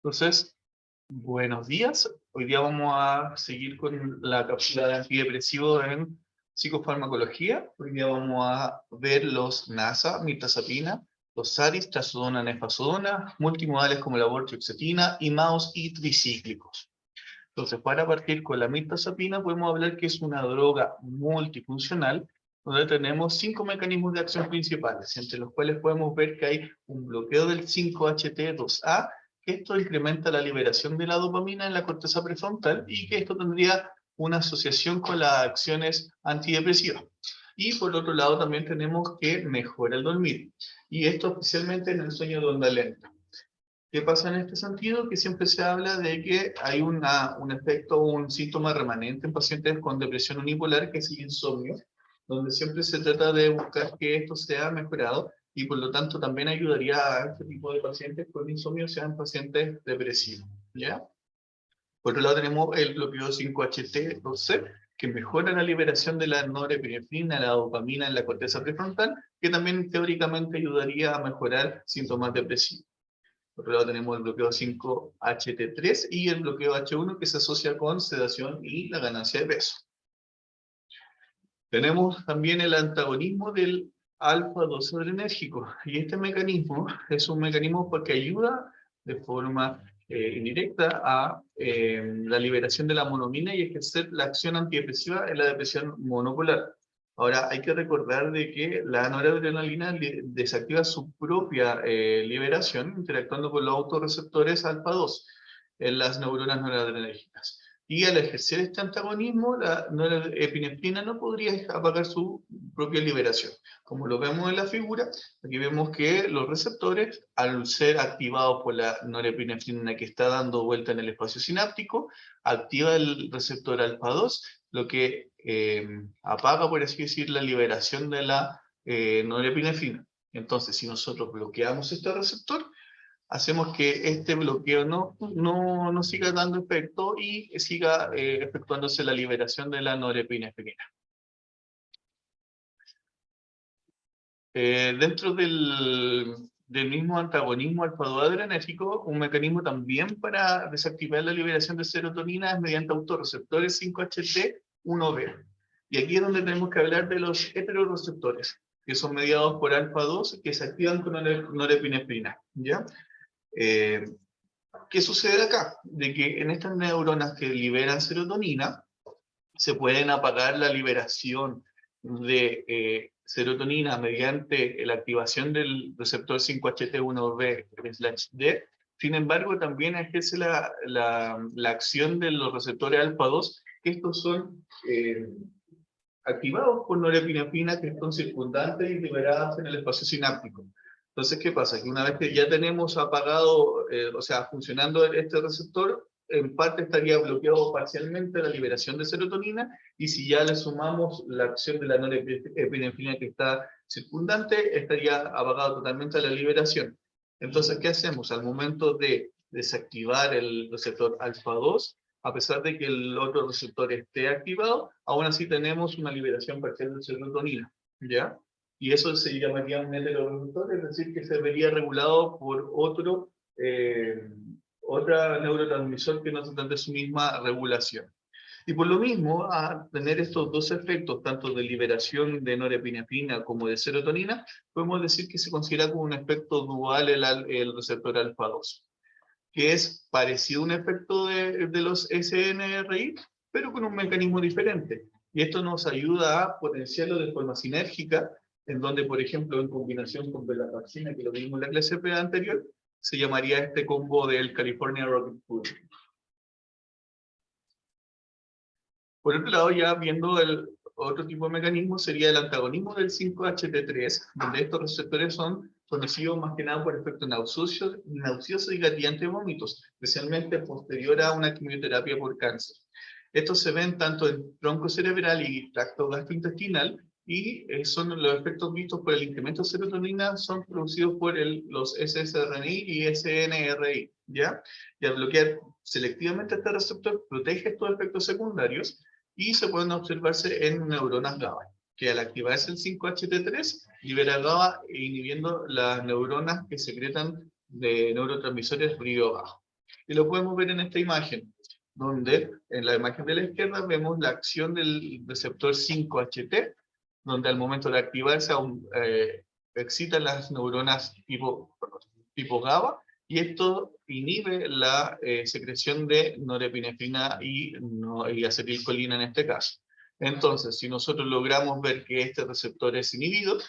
Entonces, buenos días. Hoy día vamos a seguir con la cápsula de antidepresivo en psicofarmacología. Hoy día vamos a ver los NASA, mirtazapina, los SARIs, trazodona, nefazodona, multimodales como la vortioxetina, y MAOs y tricíclicos. Entonces, para partir con la mirtazapina, podemos hablar que es una droga multifuncional, donde tenemos 5 mecanismos de acción principales, entre los cuales podemos ver que hay un bloqueo del 5-HT2A, que esto incrementa la liberación de la dopamina en la corteza prefrontal y que esto tendría una asociación con las acciones antidepresivas. Y por otro lado también tenemos que mejora el dormir, y esto especialmente en el sueño de onda lenta. ¿Qué pasa en este sentido? Que siempre se habla de que hay un efecto, un síntoma remanente en pacientes con depresión unipolar, que es el insomnio, donde siempre se trata de buscar que esto sea mejorado y por lo tanto también ayudaría a este tipo de pacientes con insomnio, sean pacientes depresivos, ¿ya? Por otro lado tenemos el bloqueo 5-HT2C, que mejora la liberación de la norepinefrina, la dopamina en la corteza prefrontal, que también teóricamente ayudaría a mejorar síntomas depresivos. Por otro lado tenemos el bloqueo 5-HT3 y el bloqueo H1, que se asocia con sedación y la ganancia de peso. Tenemos también el antagonismo del alfa-2 adrenérgico, y este mecanismo es un mecanismo que ayuda de forma indirecta a la liberación de la monomina y ejercer la acción antidepresiva en la depresión monopolar. Ahora, hay que recordar de que la noradrenalina desactiva su propia liberación interactuando con los autorreceptores alfa-2 en las neuronas noradrenérgicas. Y al ejercer este antagonismo, la norepinefrina no podría apagar su propia liberación. Como lo vemos en la figura, aquí vemos que los receptores, al ser activados por la norepinefrina que está dando vuelta en el espacio sináptico, activa el receptor alfa-2, lo que apaga, por así decir, la liberación de la norepinefrina. Entonces, si nosotros bloqueamos este receptor, hacemos que este bloqueo no siga dando efecto y siga efectuándose la liberación de la norepinefrina. Dentro del mismo antagonismo alfa-2 adrenérgico, un mecanismo también para desactivar la liberación de serotonina es mediante autorreceptores 5-HT1B. Y aquí es donde tenemos que hablar de los heteroreceptores, que son mediados por alfa-2, que se activan con norepinefrina, ¿ya? ¿Qué sucede acá? De que en estas neuronas que liberan serotonina, se pueden apagar la liberación de serotonina mediante la activación del receptor 5-HT1B/D. Sin embargo, también ejerce la acción de los receptores alfa-2, que estos son activados por norepinefrina, que son circundantes y liberadas en el espacio sináptico. Entonces, ¿qué pasa? Que una vez que ya tenemos apagado, o sea, funcionando este receptor, en parte estaría bloqueado parcialmente la liberación de serotonina, y si ya le sumamos la acción de la norepinefrina que está circundante, estaría apagado totalmente la liberación. Entonces, ¿qué hacemos? Al momento de desactivar el receptor alfa-2, a pesar de que el otro receptor esté activado, aún así tenemos una liberación parcial de serotonina, ¿ya? Y eso se llamaría un heteroreceptor, es decir, que se vería regulado por otra neurotransmisor que no se trata de su misma regulación. Y por lo mismo, a tener estos dos efectos, tanto de liberación de norepinefrina como de serotonina, podemos decir que se considera como un efecto dual el receptor alfa-2, que es parecido a un efecto de los SNRI, pero con un mecanismo diferente. Y esto nos ayuda a potenciarlo de forma sinérgica, en donde, por ejemplo, en combinación con venlafaxina, que lo vimos en la clase anterior, se llamaría este combo del California Rocket Pool. Por otro lado, ya viendo el otro tipo de mecanismo, sería el antagonismo del 5-HT3, donde estos receptores son conocidos más que nada por efectos nauseosos y gatillante de vómitos, especialmente posterior a una quimioterapia por cáncer. Estos se ven tanto en tronco cerebral y tracto gastrointestinal, y son los efectos vistos por el incremento de serotonina, son producidos por los SSRI y SNRI, ¿ya? Y al bloquear selectivamente este receptor, protege estos efectos secundarios, y se pueden observarse en neuronas GABA, que al activarse el 5-HT3 libera GABA inhibiendo las neuronas que secretan de neurotransmisores brillo bajo. Y lo podemos ver en esta imagen, donde en la imagen de la izquierda vemos la acción del receptor 5-HT, donde al momento de activarse excitan las neuronas tipo GABA, y esto inhibe la secreción de norepinefrina y acetilcolina en este caso. Entonces, si nosotros logramos ver que este receptor es inhibido,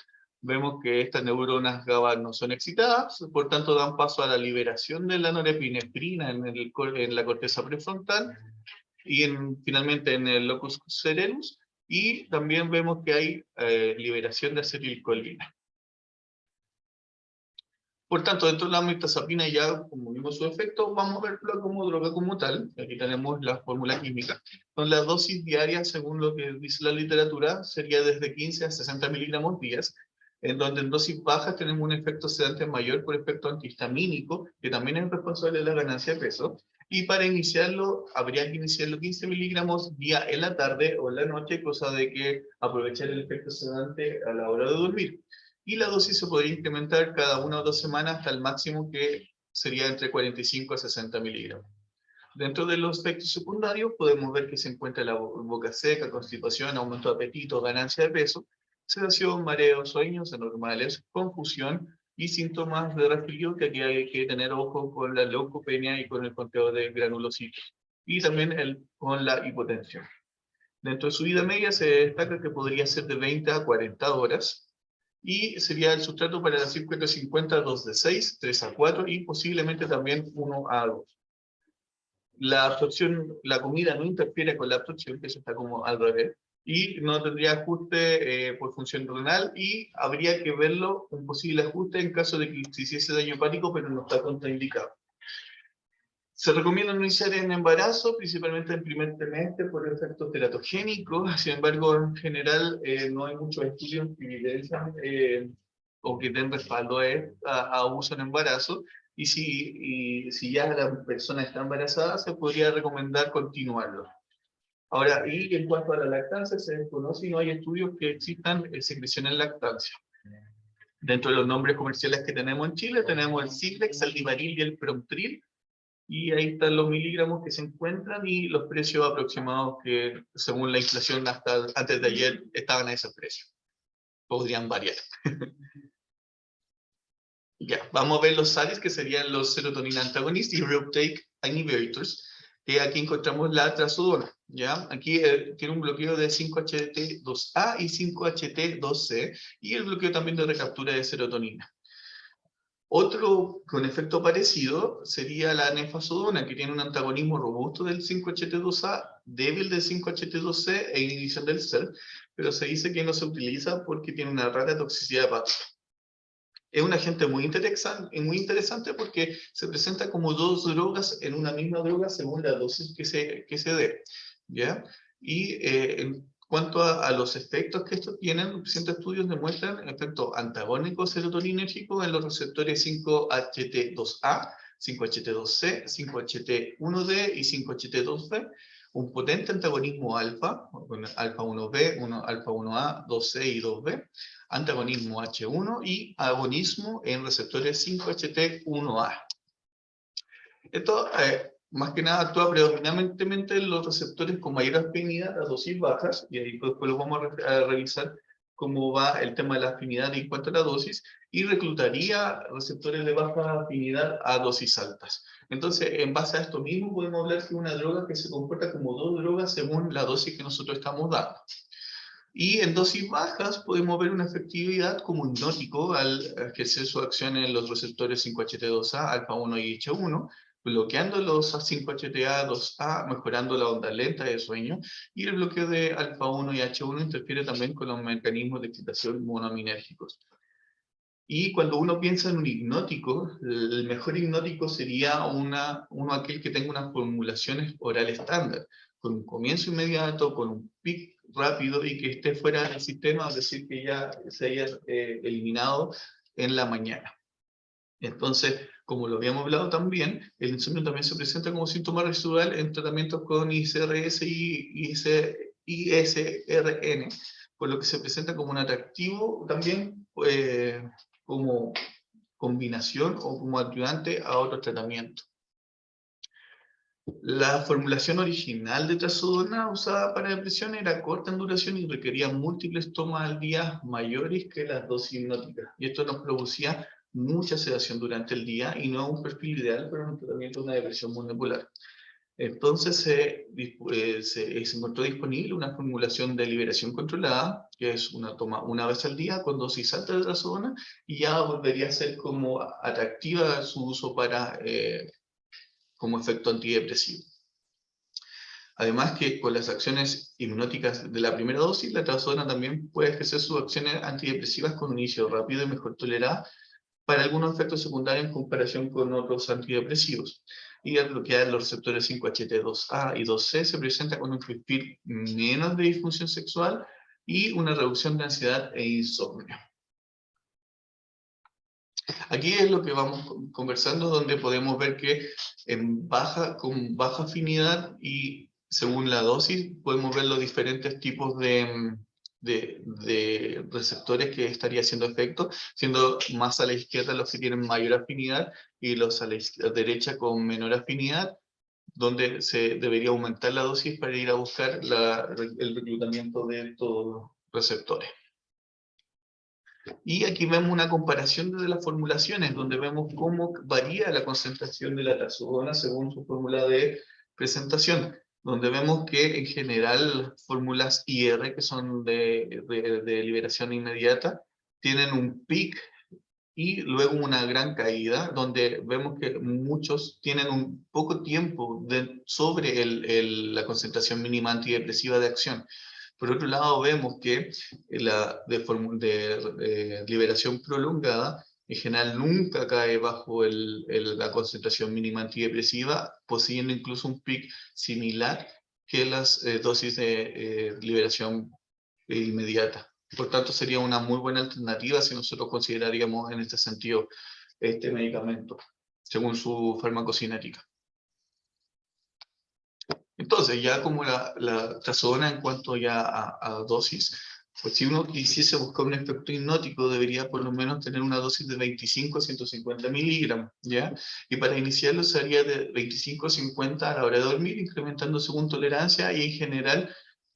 vemos que estas neuronas GABA no son excitadas, por tanto dan paso a la liberación de la norepinefrina en la corteza prefrontal y finalmente en el locus cerebus, y también vemos que hay liberación de acetilcolina. Por tanto, dentro de la mirtazapina, ya como vimos su efecto, vamos a verlo como droga como tal. Aquí tenemos la fórmula química. Con la dosis diaria, según lo que dice la literatura, sería desde 15 a 60 miligramos días, en donde en dosis bajas tenemos un efecto sedante mayor por efecto antihistamínico, que también es responsable de la ganancia de peso. Y para iniciarlo, habría que iniciarlo 15 miligramos día en la tarde o en la noche, cosa de que aprovechar el efecto sedante a la hora de dormir. Y la dosis se podría incrementar cada 1 o 2 semanas hasta el máximo, que sería entre 45 a 60 miligramos. Dentro de los efectos secundarios podemos ver que se encuentra la boca seca, constipación, aumento de apetito, ganancia de peso, sedación, mareo, sueños anormales, confusión y síntomas de resfrío, que aquí hay que tener ojo con la leucopenia y con el conteo de granulocitos, y también con la hipotensión. Dentro de su vida media se destaca que podría ser de 20 a 40 horas, y sería el sustrato para la circuito 50, 2D6, 3A4 y posiblemente también 1A2. La absorción, la comida no interfiere con la absorción, que eso está como al revés, y no tendría ajuste por función renal, y habría que verlo, un posible ajuste en caso de que existiese daño hepático, pero no está contraindicado. Se recomienda no iniciar en embarazo, principalmente en primer trimestre, por efectos teratogénicos. Sin embargo, en general, no hay muchos estudios que evidencian o que den respaldo a uso en embarazo. Y si ya la persona está embarazada, se podría recomendar continuarlo. Ahora, y en cuanto a la lactancia, se desconoce y no hay estudios que existan secreción en lactancia. Dentro de los nombres comerciales que tenemos en Chile, tenemos el Ciplex, el Livaril y el Promptril, y ahí están los miligramos que se encuentran y los precios aproximados que, según la inflación hasta antes de ayer, estaban a ese precio. Podrían variar. Ya, vamos a ver los SARIs, que serían los serotonina antagonistas y reuptake inhibitors, que aquí encontramos la trazodona. ¿Ya? Aquí tiene un bloqueo de 5-HT2A y 5-HT2C, y el bloqueo también de recaptura de serotonina. Otro con efecto parecido sería la nefazodona, que tiene un antagonismo robusto del 5-HT2A, débil del 5-HT2C e inhibición del CERT, pero se dice que no se utiliza porque tiene una rara toxicidad hepática. Es un agente muy interesante porque se presenta como dos drogas en una misma droga según la dosis que se dé, ¿ya? Y en cuanto a los efectos que estos tienen, los recientes estudios demuestran efectos antagónicos serotoninérgicos en los receptores 5-HT2A, 5-HT2C, 5-HT1D y 5-HT2B, un potente antagonismo alfa, con alfa 1B, alfa 1A, 2C y 2B, antagonismo H1 y agonismo en receptores 5-HT1A. Esto, más que nada, actúa predominantemente en los receptores con mayor afinidad a dosis bajas, y ahí después lo vamos a revisar cómo va el tema de la afinidad en cuanto a la dosis, y reclutaría receptores de baja afinidad a dosis altas. Entonces, en base a esto mismo, podemos hablar de una droga que se comporta como dos drogas según la dosis que nosotros estamos dando. Y en dosis bajas podemos ver una efectividad como hipnótico al ejercer su acción en los receptores 5-HT2A, alfa 1 y H1, bloqueando los 5-HTA2A, mejorando la onda lenta de sueño, y el bloqueo de alfa 1 y H1 interfiere también con los mecanismos de excitación monoaminérgicos. Y cuando uno piensa en un hipnótico, el mejor hipnótico sería uno aquel que tenga unas formulaciones orales estándar, con un comienzo inmediato, con un pic rápido y que esté fuera del sistema, es decir, que ya se haya eliminado en la mañana. Entonces, como lo habíamos hablado también, el insomnio también se presenta como síntoma residual en tratamientos con ICRS y ISRN, por lo que se presenta como un atractivo también como combinación o como ayudante a otros tratamientos. La formulación original de trazodona usada para depresión era corta en duración y requería múltiples tomas al día mayores que las dosis hipnóticas. Y esto nos producía mucha sedación durante el día y no un perfil ideal para un tratamiento de una depresión unipolar. Entonces se encontró disponible una formulación de liberación controlada, que es una toma una vez al día con dosis alta de trazodona, y ya volvería a ser como atractiva su uso para, como efecto antidepresivo. Además que con las acciones hipnóticas de la primera dosis, la trazodona también puede ejercer sus acciones antidepresivas con un inicio rápido y mejor tolerada para algunos efectos secundarios en comparación con otros antidepresivos. Y al bloquear los receptores 5HT2A y 2C se presenta con un perfil menos de disfunción sexual y una reducción de ansiedad e insomnio. Aquí es lo que vamos conversando, donde podemos ver que con baja afinidad y según la dosis, podemos ver los diferentes tipos de receptores que estaría haciendo efecto, siendo más a la izquierda los que tienen mayor afinidad y los a la derecha con menor afinidad, donde se debería aumentar la dosis para ir a buscar el reclutamiento de estos receptores. Y aquí vemos una comparación de las formulaciones, donde vemos cómo varía la concentración de la trazodona según su fórmula de presentación, donde vemos que en general fórmulas IR, que son de liberación inmediata, tienen un pic y luego una gran caída, donde vemos que muchos tienen un poco tiempo sobre la concentración mínima antidepresiva de acción. Por otro lado, vemos que la liberación prolongada en general nunca cae bajo la concentración mínima antidepresiva, poseyendo incluso un pic similar que las dosis de liberación inmediata. Por tanto, sería una muy buena alternativa si nosotros consideraríamos en este sentido este medicamento, según su farmacocinética. Entonces, ya como la trazodona en cuanto ya a dosis, pues si uno quisiese buscar un efecto hipnótico, debería por lo menos tener una dosis de 25 a 150 miligramos, ¿ya? Y para iniciarlo sería de 25 a 50 a la hora de dormir, incrementando según tolerancia, y en general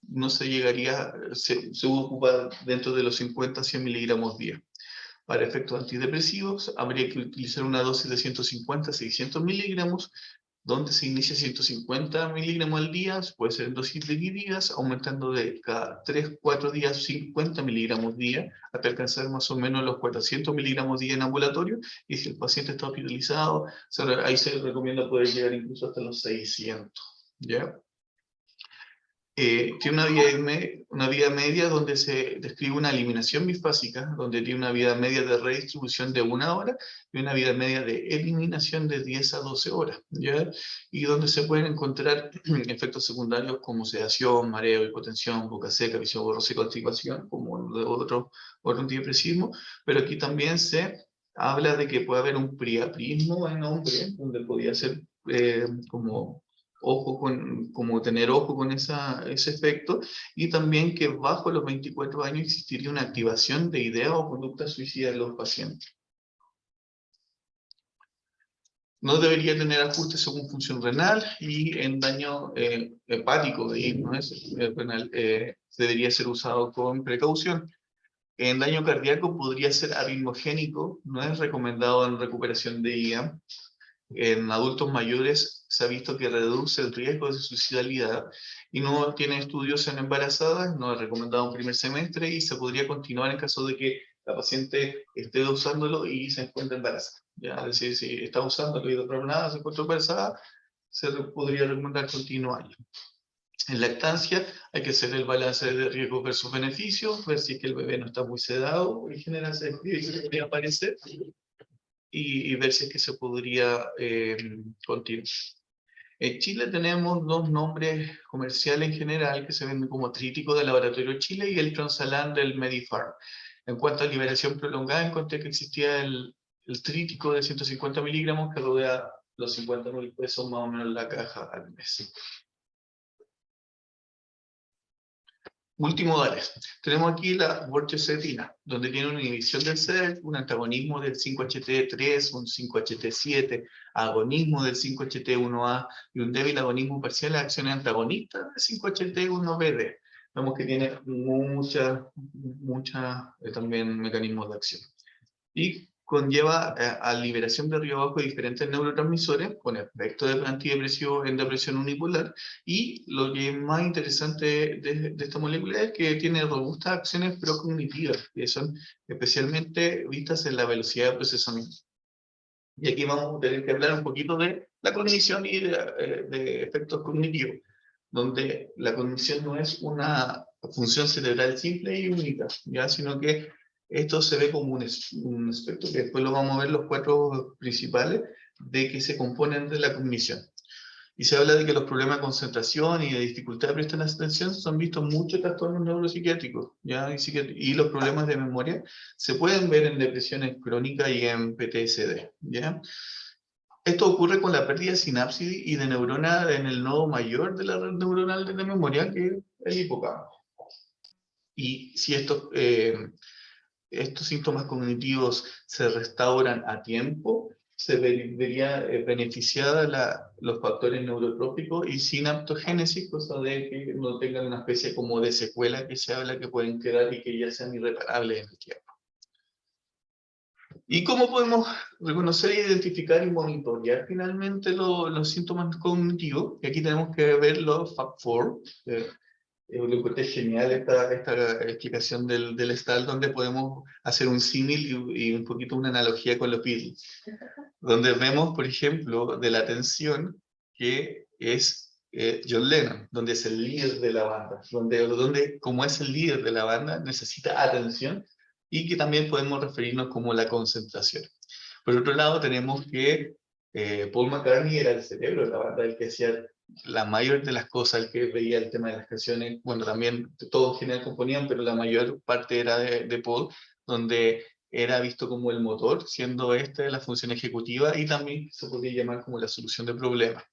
no se llegaría, se ocupa dentro de los 50 a 100 miligramos día. Para efectos antidepresivos, habría que utilizar una dosis de 150 a 600 miligramos, donde se inicia 150 miligramos al día, puede ser en dosis divididas, aumentando de cada 3-4 días 50 miligramos día, hasta alcanzar más o menos los 400 miligramos día en ambulatorio, y si el paciente está hospitalizado, ahí se recomienda poder llegar incluso hasta los 600, ¿ya? Tiene una vida media donde se describe una eliminación bifásica, donde tiene una vida media de redistribución de 1 hora y una vida media de eliminación de 10 a 12 horas, ¿ya? Y donde se pueden encontrar efectos secundarios como sedación, mareo, hipotensión, boca seca, visión borrosa y constipación, como de otro antidepresivo, pero aquí también se habla de que puede haber un priapismo en hombres, donde podría ser como como tener ojo con ese efecto, y también que bajo los 24 años existiría una activación de ideas o conducta suicida en los pacientes. No debería tener ajuste según función renal y en daño hepático, y no es renal, debería ser usado con precaución. En daño cardíaco podría ser arritmogénico, no es recomendado en recuperación de IA. En adultos mayores se ha visto que reduce el riesgo de suicidalidad y no tiene estudios en embarazadas, no es recomendado en primer semestre y se podría continuar en caso de que la paciente esté usándolo y se encuentre embarazada. ¿Ya? Es decir, si está usándolo y de otra nada se encuentra embarazada, se podría recomendar continuarlo. En lactancia hay que hacer el balance de riesgo versus beneficio, ver si es que el bebé no está muy sedado, en general se debería aparecer, y ver si es que se podría continuar. En Chile tenemos 2 nombres comerciales en general que se venden como Trítico del Laboratorio Chile y el Transalan del Medifarm. En cuanto a liberación prolongada, encontré que existía el Trítico de 150 miligramos que rodea los 50.000 pesos más o menos la caja al mes. multimodales. Tenemos aquí la vortiocetina, donde tiene una inhibición del SERT, un antagonismo del 5-HT3, un 5-HT7, agonismo del 5-HT1A y un débil agonismo parcial a acciones antagonistas del 5-HT1BD. Vemos que tiene muchas también mecanismos de acción. Y conlleva a liberación de arriba abajo de diferentes neurotransmisores con efecto de antidepresivo en depresión unipolar, y lo que es más interesante de esta molécula es que tiene robustas acciones procognitivas, que son especialmente vistas en la velocidad de procesamiento. Y aquí vamos a tener que hablar un poquito de la cognición y de efectos cognitivos, donde la cognición no es una función cerebral simple y única, ¿ya? Sino que esto se ve como un aspecto que después lo vamos a ver los cuatro principales de que se componen de la cognición. Y se habla de que los problemas de concentración y de dificultad de prestar atención son vistos mucho en trastornos neuropsiquiátricos, ¿ya? Y los problemas de memoria se pueden ver en depresiones crónicas y en PTSD, ¿ya? Esto ocurre con la pérdida de sinapsis y de neuronas en el nodo mayor de la red neuronal de memoria, que es el hipocampo. Y si estos síntomas cognitivos se restauran a tiempo, se vería beneficiada los factores neurotrópicos y sinaptogénesis, cosa de que no tengan una especie como de secuela que se habla que pueden quedar y que ya sean irreparables en el tiempo. ¿Y cómo podemos reconocer, identificar y monitorear finalmente los síntomas cognitivos? Y aquí tenemos que ver los FAB4. Lo encontré genial esta explicación del STAL, donde podemos hacer un símil y un poquito una analogía con los Beatles. Donde vemos, por ejemplo, de la atención, que es John Lennon, donde es el líder de la banda, donde como es el líder de la banda, necesita atención, y que también podemos referirnos como la concentración. Por otro lado, tenemos que Paul McCartney era el cerebro de la banda, el que hacía la mayor de las cosas, el que veía el tema de las canciones. Bueno, también todos en general componían, pero la mayor parte era de Paul, donde era visto como el motor, siendo esta la función ejecutiva, y también se podría llamar como la solución de problemas.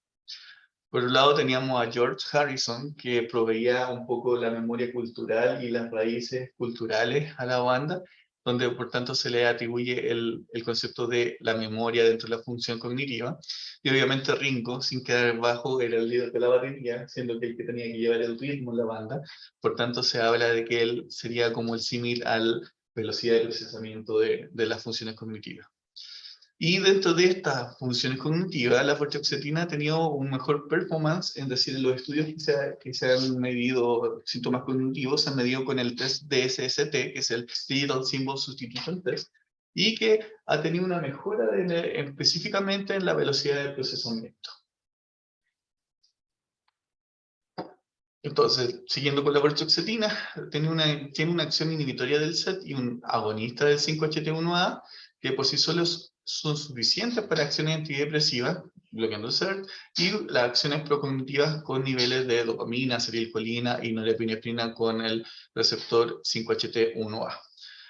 Por un lado teníamos a George Harrison, que proveía un poco la memoria cultural y las raíces culturales a la banda, donde por tanto se le atribuye el concepto de la memoria dentro de la función cognitiva. Y obviamente Ringo, sin quedar bajo, era el líder de la batería, siendo que el que tenía que llevar el ritmo en la banda. Por tanto se habla de que él sería como el símil a la velocidad de procesamiento de las funciones cognitivas. Y dentro de estas funciones cognitivas, la vortioxetina ha tenido un mejor performance, es decir, en los estudios que se han medido síntomas cognitivos, se han medido con el test DSST, que es el Digital Symbol Substitution Test, y que ha tenido una mejora específicamente en la velocidad de procesamiento. Entonces, siguiendo con la vortioxetina, tiene una acción inhibitoria del SERT y un agonista del 5-HT1A, que por sí solos son suficientes para acciones antidepresivas, bloqueando el SERT, y las acciones procognitivas con niveles de dopamina, acetilcolina y norepinefrina con el receptor 5-HT1A.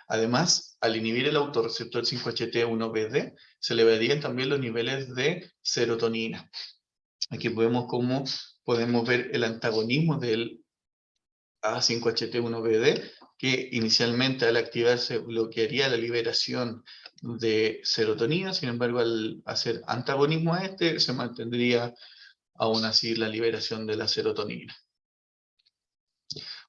Además, al inhibir el autorreceptor 5-HT1BD, se elevarían también los niveles de serotonina. Aquí podemos ver el antagonismo del A5HT1BD, que inicialmente al activarse bloquearía la liberación de serotonina. Sin embargo, al hacer antagonismo a este, se mantendría aún así la liberación de la serotonina.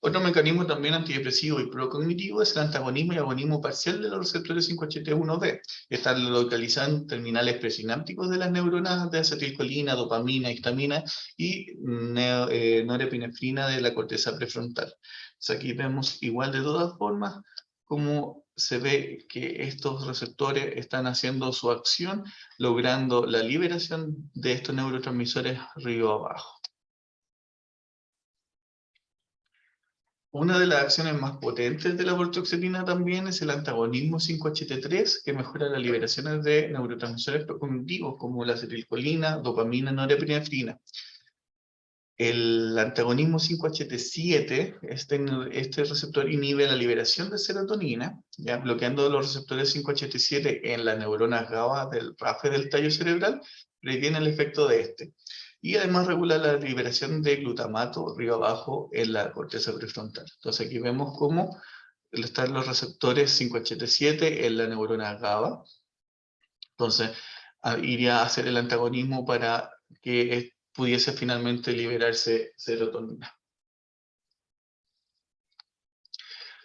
Otro mecanismo también antidepresivo y procognitivo es el antagonismo y agonismo parcial de los receptores 5-HT1B. Están localizados en terminales presinápticos de las neuronas de acetilcolina, dopamina, histamina y norepinefrina de la corteza prefrontal. Entonces aquí vemos igual de todas formas cómo se ve que estos receptores están haciendo su acción, logrando la liberación de estos neurotransmisores río abajo. Una de las acciones más potentes de la vortioxetina también es el antagonismo 5-HT3, que mejora las liberaciones de neurotransmisores procognitivos como la acetilcolina, dopamina, norepinefrina. El antagonismo 5-HT7, este receptor inhibe la liberación de serotonina, ya bloqueando los receptores 5-HT7 en las neuronas GABA del RAFE del tallo cerebral, previene el efecto de este. Y además regula la liberación de glutamato arriba abajo en la corteza prefrontal. Entonces aquí vemos cómo están los receptores 5HT7 en la neurona GABA. Entonces iría a hacer el antagonismo para que pudiese finalmente liberarse serotonina.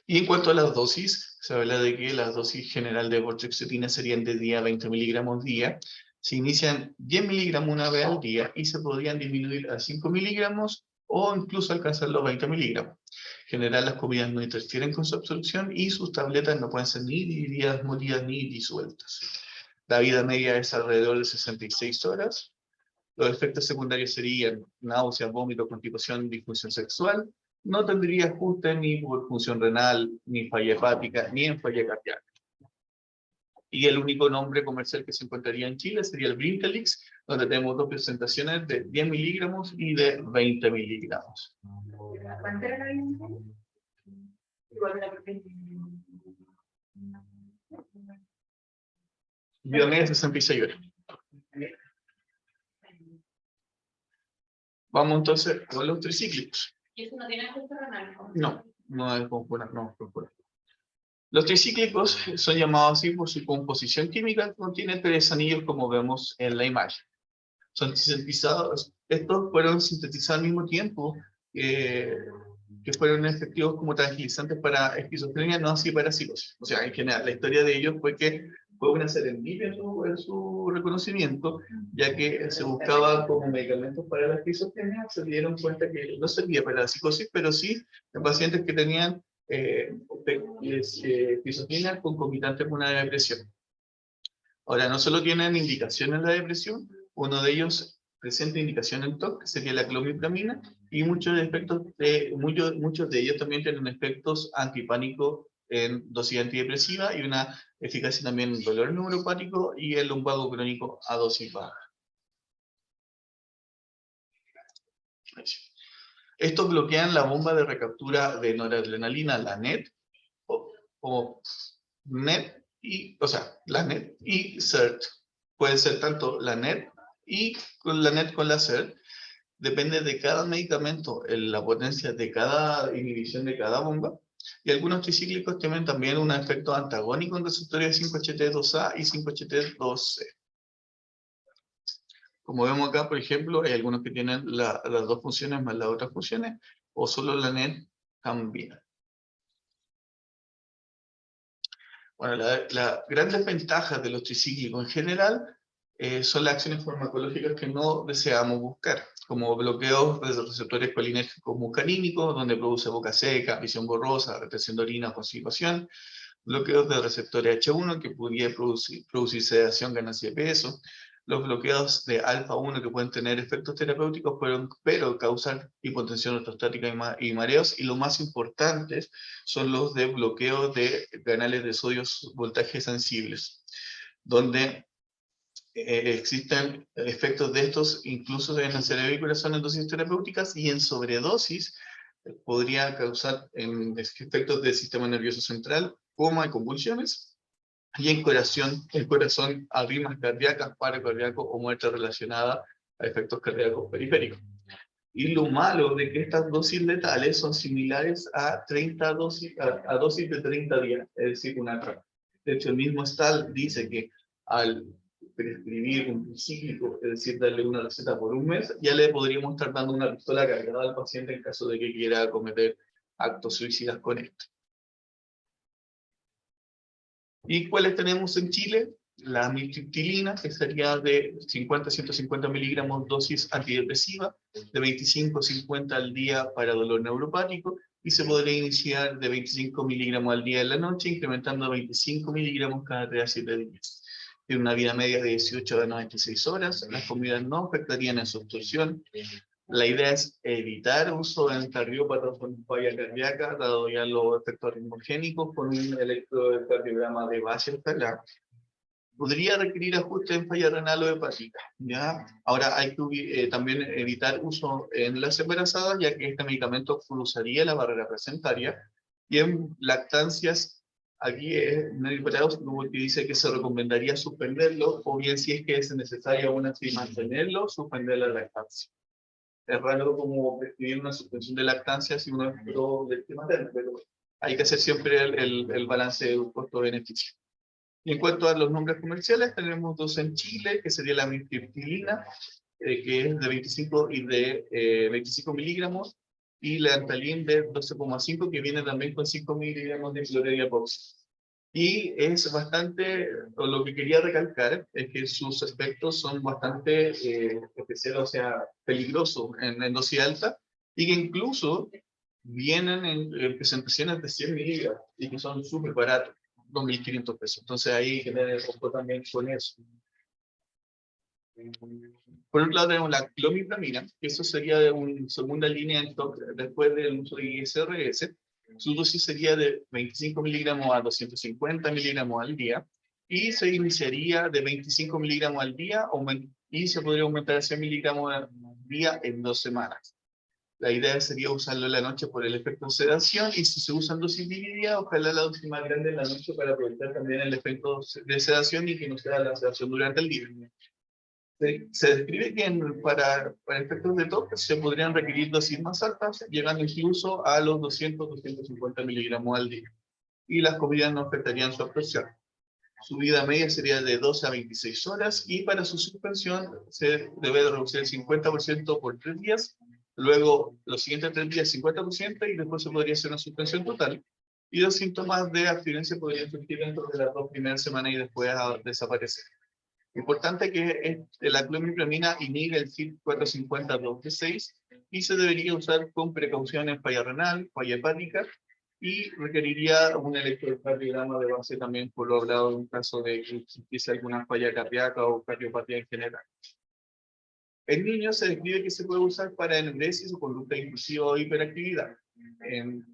Y en cuanto a las dosis, se habla de que la dosis general de vortioxetina serían de día 20 miligramos día. Se inician 10 miligramos una vez al día y se podrían disminuir a 5 miligramos o incluso alcanzar los 20 miligramos. En general, las comidas no interfieren con su absorción y sus tabletas no pueden ser ni divididas, molidas ni disueltas. La vida media es alrededor de 66 horas. Los efectos secundarios serían náuseas, vómitos, constipación, disfunción sexual. No tendría ajuste ni por función renal, ni falla hepática, ni en falla cardíaca. Y el único nombre comercial que se encontraría en Chile sería el Brinkalix, donde tenemos dos presentaciones de 10 miligramos y de 20 miligramos. ¿Cuánto era la Biomedia 66 horas. Vamos entonces con los tricíclicos. ¿Y eso no tiene efecto renal? No es compuesta, no es compuesta. Los tricíclicos son llamados así por su composición química, que contiene 3 anillos como vemos en la imagen. Son sintetizados, estos fueron sintetizados al mismo tiempo que fueron efectivos como tranquilizantes para esquizofrenia, no así para psicosis. O sea, en general, la historia de ellos fue que fue una serendipia en su reconocimiento, ya que se buscaba como medicamentos para la esquizofrenia, se dieron cuenta que no servía para la psicosis, pero sí en pacientes que tenían esquizofrenia concomitante con una depresión. Ahora, no solo tienen indicación en la depresión, uno de ellos presenta indicación en TOC, que sería la clomipramina, y muchos de ellos también tienen efectos antipánicos en dosis antidepresiva y una eficacia también en dolor neuropático y el lumbago crónico a dosis baja. Estos bloquean la bomba de recaptura de noradrenalina, la NET, o NET, la NET y CERT. Puede ser tanto la NET y con la NET con la CERT. Depende de cada medicamento, la potencia de cada inhibición de cada bomba. Y algunos tricíclicos tienen también un efecto antagónico en receptores 5HT2A y 5HT2C. Como vemos acá, por ejemplo, hay algunos que tienen las dos funciones más las otras funciones, o solo la NET también. Bueno, las grandes ventajas de los tricíclicos en general son las acciones farmacológicas que no deseamos buscar, como bloqueos de receptores colinérgicos muscarínicos, donde produce boca seca, visión borrosa, retención de orina, constipación, bloqueos de receptores H1 que podría producir sedación, ganancia de peso, los bloqueos de alfa-1 que pueden tener efectos terapéuticos, pero causar hipotensión ortostática y mareos, y los más importantes son los de bloqueo de canales de sodio voltaje sensibles, donde existen efectos de estos incluso en el cerebro y corazón en dosis terapéuticas, y en sobredosis podría causar efectos del sistema nervioso central, coma y convulsiones, y en corazón arritmias cardíacas, paro cardíaco o muerte relacionada a efectos cardíacos periféricos. Y lo malo de que estas dosis letales son similares a dosis de 30 días, es decir, una trama. De hecho, el mismo Stahl dice que al prescribir un tricíclico, es decir, darle una receta por un mes, ya le podríamos estar dando una pistola cargada al paciente en caso de que quiera cometer actos suicidas con esto. ¿Y cuáles tenemos en Chile? La amitriptilina, que sería de 50 a 150 miligramos dosis antidepresiva, de 25 a 50 al día para dolor neuropático, y se podría iniciar de 25 miligramos al día en la noche, incrementando a 25 miligramos cada 3 a 7 días. Tiene una vida media de 18 a 96 horas, las comidas no afectarían en su absorción. La idea es evitar uso en cardiópatas con falla cardíaca, dado ya los efectos arritmogénicos, con un electrocardiograma de base escalar. Podría requerir ajuste en falla renal o hepática, ¿ya? Ahora hay que también evitar uso en las embarazadas, ya que este medicamento cruzaría la barrera placentaria, y en lactancias aquí es medio paradójico porque dice que se recomendaría suspenderlo, o bien si es que es necesario aún así mantenerlo, suspender la lactancia. Es raro como prescribir una suspensión de lactancia si uno es pro del tema materno, pero hay que hacer siempre el balance de costo-beneficio. Y en cuanto a los nombres comerciales, tenemos dos en Chile, que sería la mifeprilina, que es de 25 y de 25 miligramos, y la Antalin de 12,5, que viene también con 5 miligramos de cloredia epoxi. Y es bastante, o lo que quería recalcar, es que sus efectos son bastante especiales, o sea, peligrosos en dosis alta, y que incluso vienen en presentaciones de 100 miligramos, y que son súper baratos. 2.500 pesos. Entonces ahí hay que tener ojo también con eso. Por otro lado tenemos la clomipramina, que eso sería de una segunda línea después del uso de ISRS. Su dosis sería de 25 miligramos a 250 miligramos al día, y se iniciaría de 25 miligramos al día y se podría aumentar a 100 miligramos al día en 2 semanas. La idea sería usarlo en la noche por el efecto de sedación, y si se usan dosis divididas, ojalá la dosis más grande en la noche para aprovechar también el efecto de sedación y que no sea la sedación durante el día. Se describe que para efectos de TOC se podrían requerir dosis más altas, llegando incluso a los 200-250 miligramos al día. Y las comidas no afectarían su absorción. Su vida media sería de 12 a 26 horas, y para su suspensión se debe reducir el 50% por 3 días, luego los siguientes 3 días 50%, y después se podría hacer una suspensión total. Y los síntomas de abstinencia podrían surgir dentro de las 2 primeras semanas y después desaparecer. Importante que la clomipramina inhibe el CYP450-2B6 y se debería usar con precaución en falla renal, falla hepática, y requeriría un electrocardiograma de base también, por lo hablado, en caso de que existiese alguna falla cardíaca o cardiopatía en general. En niños se describe que se puede usar para enuresis o conducta impulsiva o hiperactividad.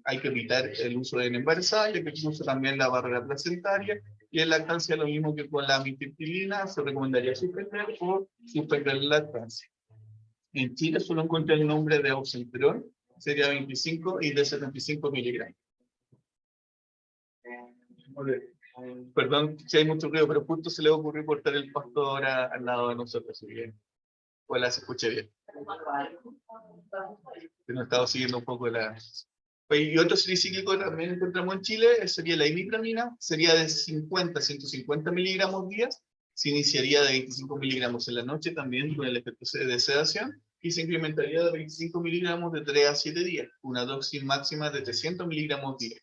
Hay que evitar el uso en embarazada, ya que usa también la barrera placentaria, y en lactancia lo mismo que con la mifeprilina, se recomendaría suspender o suspender la lactancia. En Chile solo encuentra el nombre de Oxenterol, sería 25 y de 75 miligramos. Perdón si hay mucho ruido, pero justo se le ocurrió cortar el pasto ahora al lado de nosotros. Si bien, ojalá se escuche bien. Que nos estaba siguiendo un poco la... Y otro tricíclico también encontramos en Chile, sería la imipramina, sería de 50 a 150 miligramos días, se iniciaría de 25 miligramos en la noche también con el efecto de sedación, y se incrementaría de 25 miligramos de 3 a 7 días, una dosis máxima de 300 miligramos día,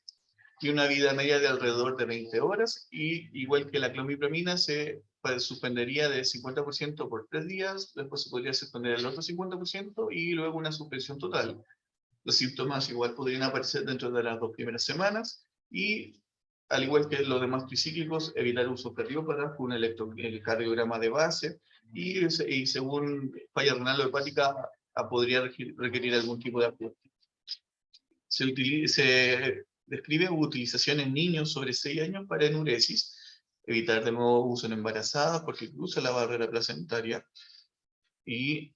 y una vida media de alrededor de 20 horas, y igual que la clomipramina se suspendería de 50% por 3 días, después se podría suspender el otro 50% y luego una suspensión total. Los síntomas igual podrían aparecer dentro de las 2 primeras semanas, y al igual que los demás tricíclicos, evitar uso cardiópata con un electrocardiograma de base, y según falla renal o hepática podría requerir algún tipo de ajuste. Se describe utilización en niños sobre 6 años para enuresis, evitar de nuevo uso en embarazadas porque cruza la barrera placentaria, y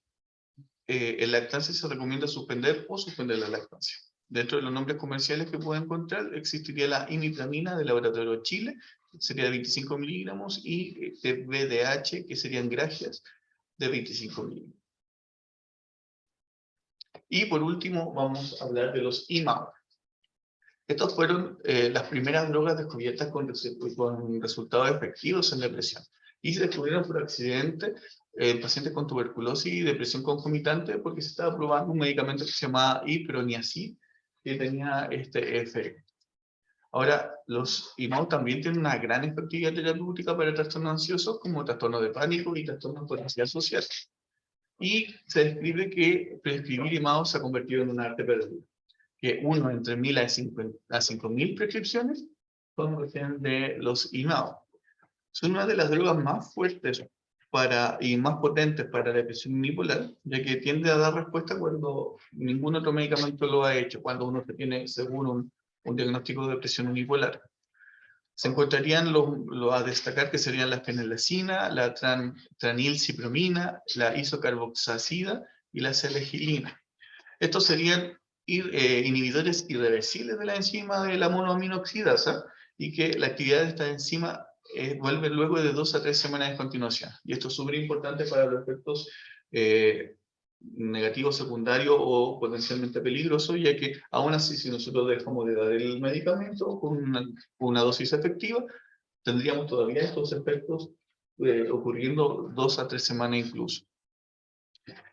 en lactancia se recomienda suspender o suspender la lactancia. Dentro de los nombres comerciales que pueden encontrar, existiría la imipramina del laboratorio Chile, que sería de 25 miligramos, y BDH, que serían grajias, de 25 miligramos. Y por último, vamos a hablar de los IMAO. Estos fueron las primeras drogas descubiertas con resultados efectivos en depresión. Y se descubrieron por accidente en pacientes con tuberculosis y depresión concomitante, porque se estaba probando un medicamento que se llamaba iproniazid, que tenía este efecto. Ahora, los IMAO también tienen una gran efectividad terapéutica para trastornos ansiosos, como trastornos de pánico y trastornos por ansiedad social. Y se describe que prescribir IMAO se ha convertido en un arte perdido, que uno entre 1000 a 5000 prescripciones son recién de los IMAO. Son una de las drogas más fuertes y más potentes para la depresión unipolar, ya que tiende a dar respuesta cuando ningún otro medicamento lo ha hecho, cuando uno tiene según un diagnóstico de depresión unipolar. Se encontrarían los a destacar, que serían la fenilacina, la tranilcipromina, la isocarboxacida y la selegilina. Estos serían inhibidores irreversibles de la enzima de la monoaminoxidasa, y que la actividad de esta enzima vuelve luego de 2 a 3 semanas de continuación. Y esto es súper importante para los efectos negativos secundarios o potencialmente peligrosos, ya que aún así, si nosotros dejamos de dar el medicamento con una dosis efectiva, tendríamos todavía estos efectos ocurriendo 2 a 3 semanas incluso.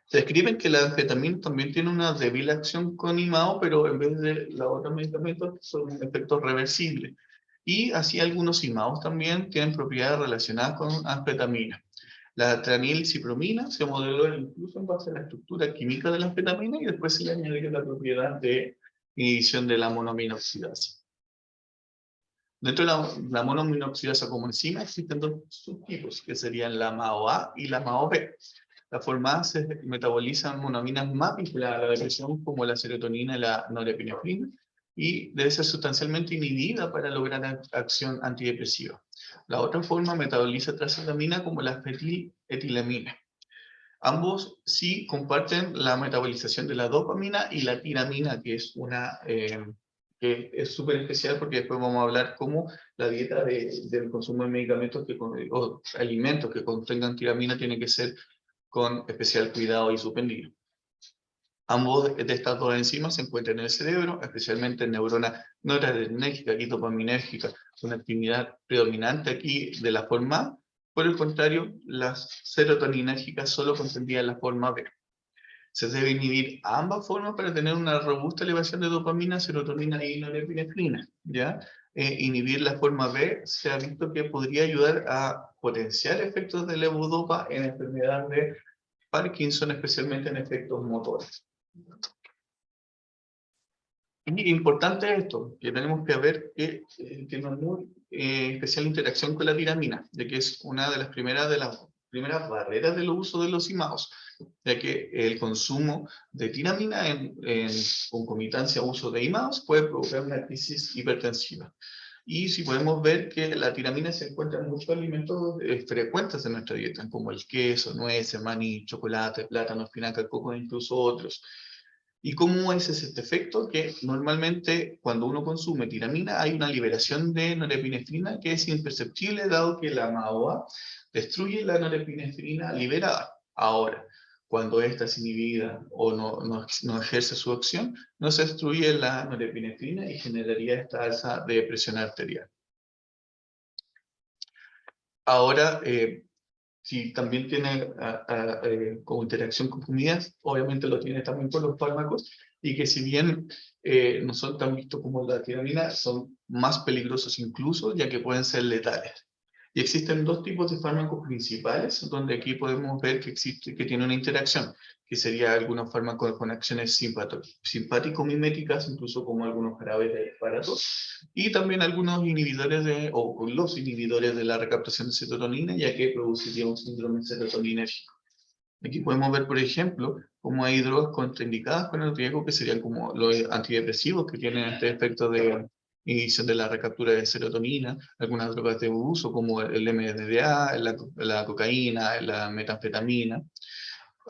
Se describen que la anfetamina también tiene una débil acción con IMAO, pero en vez de los otros medicamentos son efectos reversibles. Y así algunos IMAOs también tienen propiedades relacionadas con anfetamina. La tranilcipromina se modeló incluso en base a la estructura química de la anfetamina y después se le añadió la propiedad de inhibición de la monoaminoxidasa. Dentro de la monoaminoxidasa como enzima existen dos subtipos, que serían la MAO-A y la MAO-B. La forma A se metabolizan monoaminas más vinculadas a la depresión, como la serotonina y la norepinefrina, y debe ser sustancialmente inhibida para lograr acción antidepresiva. La otra forma metaboliza tracetamina como la feniletilamina. Ambos sí comparten la metabolización de la dopamina y la tiramina, que es que es súper especial porque después vamos a hablar cómo la dieta del consumo de medicamentos o alimentos que contengan tiramina tiene que ser con especial cuidado y suspendido. Ambos de estas dos enzimas se encuentran en el cerebro, especialmente en neuronas noradrenérgicas y dopaminérgicas, con actividad predominante aquí de la forma A. Por el contrario, las serotoninérgicas solo contendrían la forma B. Se debe inhibir ambas formas para tener una robusta elevación de dopamina, serotonina y norepinefrina, ¿ya? Inhibir la forma B se ha visto que podría ayudar a potenciar efectos de levodopa en enfermedades de Parkinson, especialmente en efectos motores. Y importante esto, que tenemos que ver que tiene una muy especial interacción con la tiramina, ya que es una de las primeras barreras del uso de los IMAOs, ya que el consumo de tiramina en concomitancia a uso de IMAOs puede provocar una crisis hipertensiva. Y si podemos ver que la tiramina se encuentra en muchos alimentos frecuentes en nuestra dieta, como el queso, nueces, maní, chocolate, plátano, espinaca, coco e incluso otros. ¿Y cómo es este efecto? Que normalmente cuando uno consume tiramina hay una liberación de norepinefrina que es imperceptible dado que la MAOA destruye la norepinefrina liberada. Ahora, cuando esta es inhibida o no ejerce su acción, no se destruye la norepinefrina y generaría esta alza de presión arterial. Ahora, si también tiene como interacción con comidas, obviamente lo tiene también con los fármacos, y que si bien no son tan vistos como la tiramina, son más peligrosos incluso, ya que pueden ser letales. Y existen dos tipos de fármacos principales, donde aquí podemos ver que tiene una interacción, que sería algunos fármacos con acciones simpático-miméticas, incluso como algunos jarabes de aparatos, y también algunos inhibidores o los inhibidores de la recaptación de serotonina, ya que produciría un síndrome serotoninérgico. Aquí podemos ver, por ejemplo, cómo hay drogas contraindicadas con el riesgo, que serían como los antidepresivos, que tienen este efecto de inhibición de la recaptura de serotonina, algunas drogas de uso como el MDMA, la cocaína, la metanfetamina,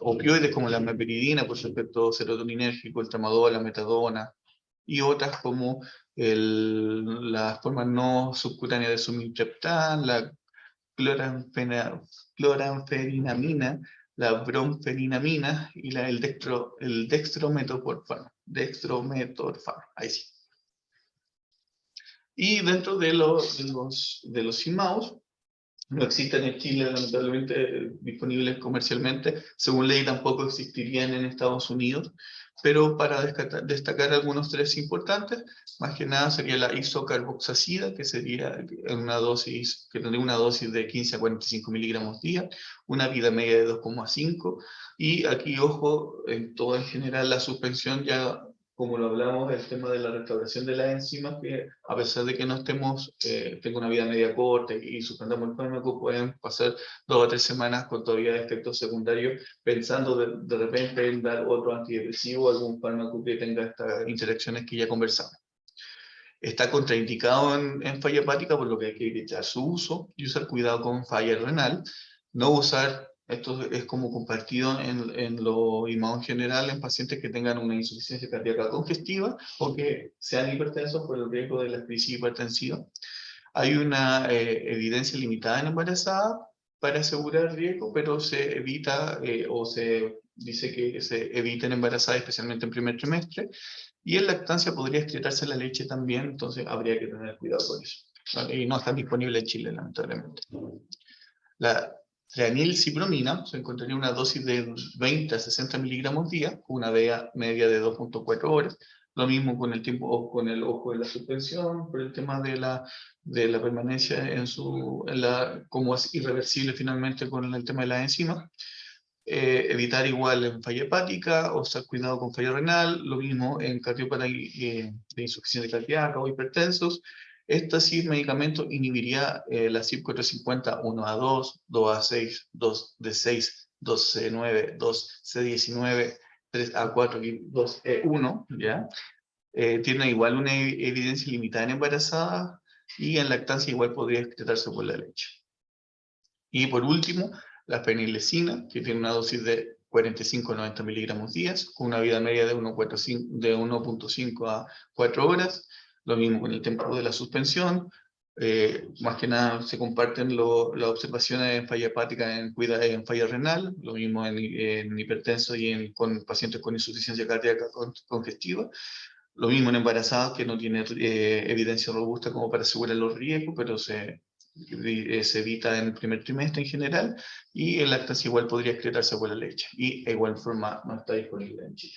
opioides como la meperidina por su efecto serotoninérgico, el tramadol, la metadona, y otras como las formas no subcutáneas de suministraptán, la cloranferinamina, la bromferinamina y el dextrometorfano. Ahí sí. Y dentro de los IMAOs, no existen en Chile, lamentablemente, disponibles comercialmente. Según ley, tampoco existirían en Estados Unidos. Pero para destacar algunos tres importantes, más que nada sería la isocarboxacida, que sería que tendría una dosis de 15 a 45 miligramos día, una vida media de 2,5. Y aquí, ojo, en todo en general, la suspensión ya, como lo hablamos, el tema de la restauración de las enzimas, que a pesar de que no tenga una vida media corta y suspendamos el fármaco, pueden pasar 2 a 3 semanas con todavía efectos secundarios, pensando de repente en dar otro antidepresivo o algún fármaco que tenga estas interacciones que ya conversamos. Está contraindicado en falla hepática, por lo que hay que evitar su uso y usar cuidado con falla renal. No usar, esto es como compartido en lo IMAO en general, en pacientes que tengan una insuficiencia cardíaca congestiva o que sean hipertensos por el riesgo de la crisis hipertensiva. Hay una evidencia limitada en embarazada para asegurar riesgo, pero se evita o se dice que se evita en embarazada, especialmente en primer trimestre, y en lactancia podría excretarse la leche también, entonces habría que tener cuidado con eso. ¿Vale? Y no está disponible en Chile, lamentablemente. La tranilcipromina se encontraría una dosis de 20 a 60 miligramos día, con una media de 2.4 horas. Lo mismo con el tiempo, con el ojo de la suspensión, por el tema de la permanencia como es irreversible finalmente con el tema de la enzima. Evitar igual en falla hepática o estar cuidado con falla renal, lo mismo en cardiópata de insuficiencia cardíaca o hipertensos. Este sí, medicamento inhibiría la CYP 450 1A2, 2A6, 2D6, 2C9, 2C19, 3A4 y 2E1, ¿ya? Tiene igual una evidencia limitada en embarazadas y en lactancia igual podría excretarse por la leche. Y por último, la fenilecina, que tiene una dosis de 45 a 90 miligramos días, con una vida media de 1.5 a 4 horas. Lo mismo con el tiempo de la suspensión. Más que nada se comparten las observaciones en falla hepática en falla renal, lo mismo en hipertenso y con pacientes con insuficiencia cardíaca congestiva. Lo mismo en embarazadas, que no tiene evidencia robusta como para asegurar los riesgos, pero se evita en el primer trimestre en general, y en lactancia igual podría excretarse por la leche, y de igual forma no está disponible en Chile.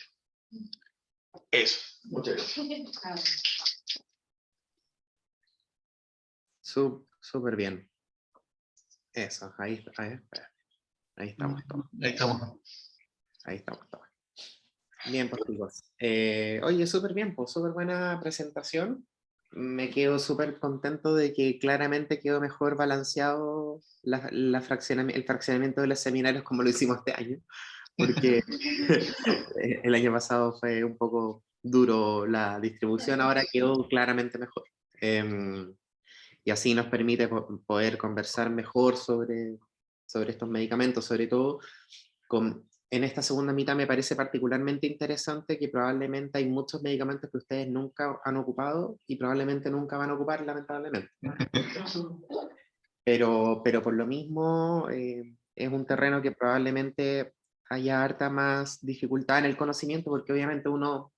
Eso, muchas gracias. Súper bien. Eso, ahí estamos todos. Ahí estamos. Ahí estamos todos. Bien, pues chicos. Oye, súper bien, pues súper buena presentación. Me quedo súper contento de que claramente quedó mejor balanceado el fraccionamiento de los seminarios como lo hicimos este año, porque el año pasado fue un poco duro la distribución, ahora quedó claramente mejor. Y así nos permite poder conversar mejor sobre estos medicamentos, sobre todo en esta segunda mitad me parece particularmente interesante que probablemente hay muchos medicamentos que ustedes nunca han ocupado y probablemente nunca van a ocupar, lamentablemente. Pero por lo mismo es un terreno que probablemente haya harta más dificultad en el conocimiento, porque obviamente bueno,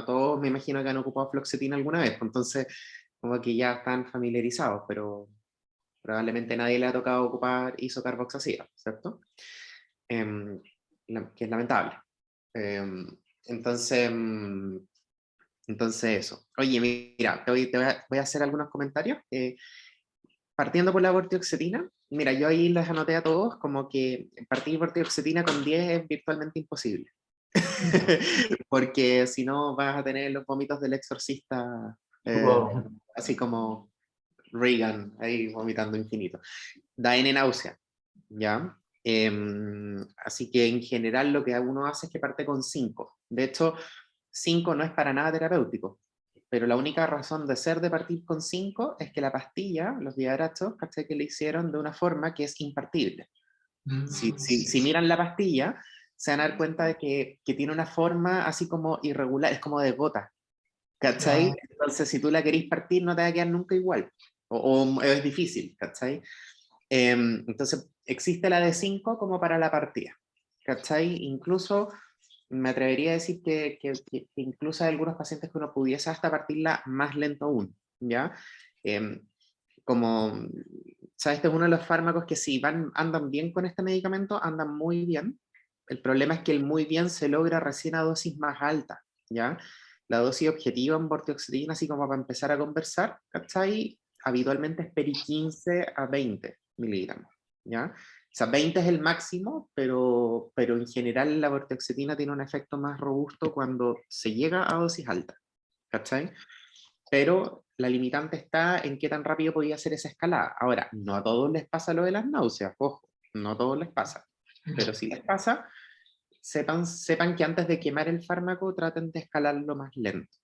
todos me imagino que han ocupado fluoxetina alguna vez, entonces como que ya están familiarizados, pero probablemente nadie le ha tocado ocupar isocarboxacida, ¿cierto? Que es lamentable. Entonces eso. Oye, mira, voy a hacer algunos comentarios. Partiendo por la vortioxetina, mira, yo ahí les anoté a todos como que partir vortioxetina con 10 es virtualmente imposible. Porque si no vas a tener los vómitos del exorcista, así como Reagan, ahí vomitando infinito. Da N náusea, ¿ya? Así que en general lo que uno hace es que parte con 5. De hecho, 5 no es para nada terapéutico, pero la única razón de ser de partir con 5 es que la pastilla, los diadrachos, ¿cachai? Que le hicieron de una forma que es impartible. Si miran la pastilla, se van a dar cuenta de que tiene una forma así como irregular, es como de gota, ¿cachai? Entonces si tú la querís partir no te va a quedar nunca igual, o es difícil, ¿cachai? Entonces existe la de 5 como para la partida, ¿cachai? Incluso me atrevería a decir que incluso hay algunos pacientes que uno pudiese hasta partirla más lento aún, ¿ya? Como, ¿sabes? Este es uno de los fármacos que si andan bien con este medicamento, andan muy bien. El problema es que el muy bien se logra recién a dosis más alta, ¿ya? La dosis objetiva en vortioxetina, así como para empezar a conversar, ¿cachai? Habitualmente es peri 15 a 20 miligramos, ¿ya? O sea, 20 es el máximo, pero en general la vortioxetina tiene un efecto más robusto cuando se llega a dosis alta, ¿cachai? Pero la limitante está en qué tan rápido podía hacer esa escalada. Ahora, no a todos les pasa lo de las náuseas, ojo, no a todos les pasa, pero si les pasa, sepan que antes de quemar el fármaco traten de escalarlo más lento,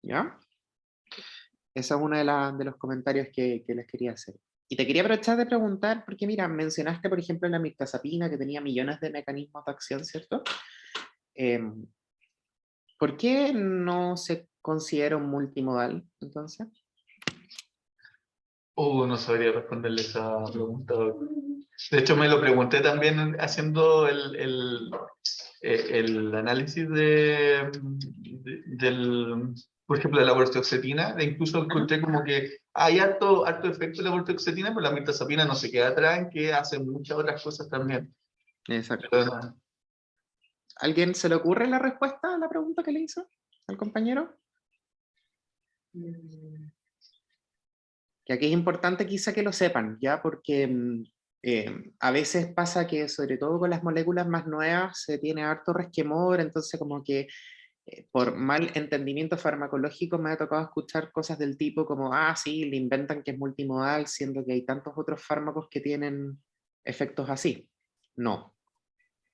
¿ya? Ese es uno de los comentarios que les quería hacer. Y te quería aprovechar de preguntar, porque mira, mencionaste por ejemplo la mirtazapina que tenía millones de mecanismos de acción, ¿cierto? ¿Por qué no se considera un multimodal entonces? No sabría responderle esa pregunta. De hecho, me lo pregunté también haciendo el análisis del, por ejemplo, de la vortioxetina. Incluso encontré como que hay harto efecto de la vortioxetina, pero la mirtazapina no se queda atrás, en que hace muchas otras cosas también. Exacto. Pero, ¿Alguien se le ocurre la respuesta a la pregunta que le hizo al compañero? Que aquí es importante quizá que lo sepan, ¿ya? Porque a veces pasa que, sobre todo con las moléculas más nuevas, se tiene harto resquemor, entonces como que por mal entendimiento farmacológico me ha tocado escuchar cosas del tipo como, sí, le inventan que es multimodal, siendo que hay tantos otros fármacos que tienen efectos así. No,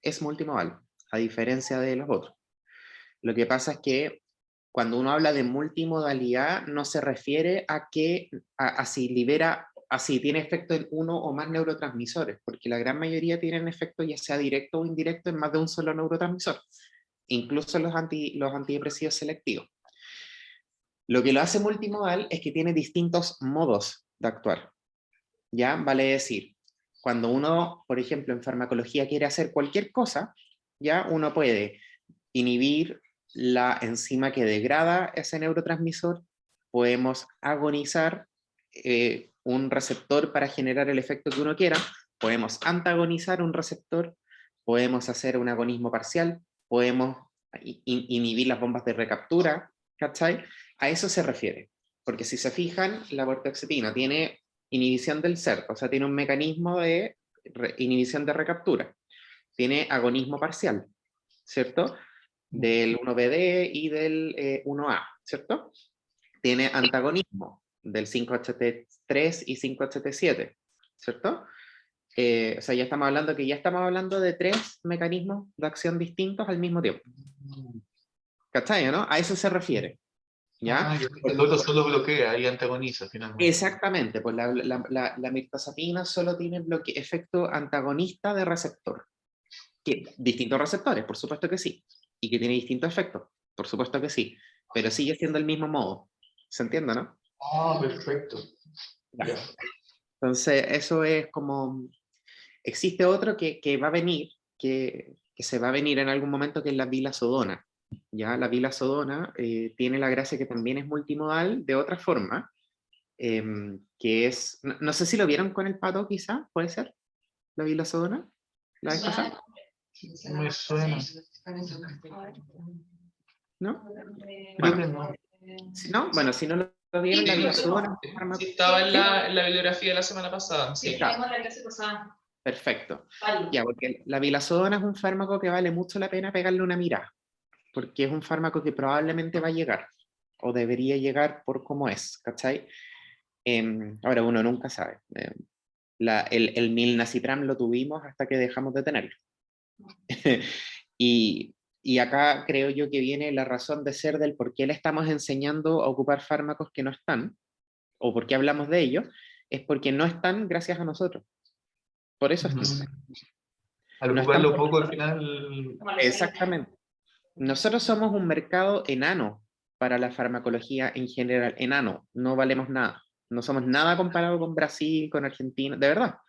es multimodal, a diferencia de los otros. Lo que pasa es que cuando uno habla de multimodalidad, no se refiere a que a si libera, a si tiene efecto en uno o más neurotransmisores, porque la gran mayoría tienen efecto ya sea directo o indirecto en más de un solo neurotransmisor, incluso los antidepresivos selectivos. Lo que lo hace multimodal es que tiene distintos modos de actuar. ¿Ya? Vale decir, cuando uno, por ejemplo, en farmacología quiere hacer cualquier cosa, ¿ya? Uno puede inhibir la enzima que degrada ese neurotransmisor, podemos agonizar un receptor para generar el efecto que uno quiera, podemos antagonizar un receptor, podemos hacer un agonismo parcial, podemos inhibir las bombas de recaptura, ¿cachai? A eso se refiere, porque si se fijan, la vortioxetina tiene inhibición del CERT, o sea, tiene un mecanismo de inhibición de recaptura, tiene agonismo parcial, ¿cierto? Del 1BD y del 1A, ¿cierto? Tiene antagonismo del 5HT3 y 5HT7, ¿cierto? O sea, ya estamos hablando de 3 mecanismos de acción distintos al mismo tiempo. ¿Cachai, no? A eso se refiere. ¿Ya? El otro solo bloquea y antagoniza finalmente. Exactamente, pues la mirtazapina solo tiene efecto antagonista de receptor. Distintos receptores, por supuesto que sí. Y que tiene distintos efectos, por supuesto que sí. Pero sigue siendo el mismo modo. ¿Se entiende, no? Perfecto. Ya. Entonces, eso es como... Existe otro que va a venir, que se va a venir en algún momento, que es la vilazodona. ¿Ya? La vilazodona tiene la gracia que también es multimodal de otra forma, que es... No sé si lo vieron con el pato, quizá, puede ser, la vilazodona, la vez pasada. Me suena. ¿No? Creo Bueno, que no. ¿no? Bueno, si no lo vieron, la vilazodona... Sí, estaba en la bibliografía de la semana pasada. Sí. Tenemos la clase pasada. Perfecto. Vale. Ya, porque la vilazodona es un fármaco que vale mucho la pena pegarle una mirada, porque es un fármaco que probablemente va a llegar, o debería llegar por cómo es, ¿cachai? Ahora, uno nunca sabe. El milnacipram lo tuvimos hasta que dejamos de tenerlo. y acá creo yo que viene la razón de ser del por qué le estamos enseñando a ocupar fármacos que no están, o por qué hablamos de ellos, es porque no están gracias a nosotros. Por eso están. Al No ocuparlo están poco, al final. exactamente. Nosotros somos un mercado enano para la farmacología en general, enano, no valemos nada. No somos nada comparado con Brasil, con Argentina, de verdad.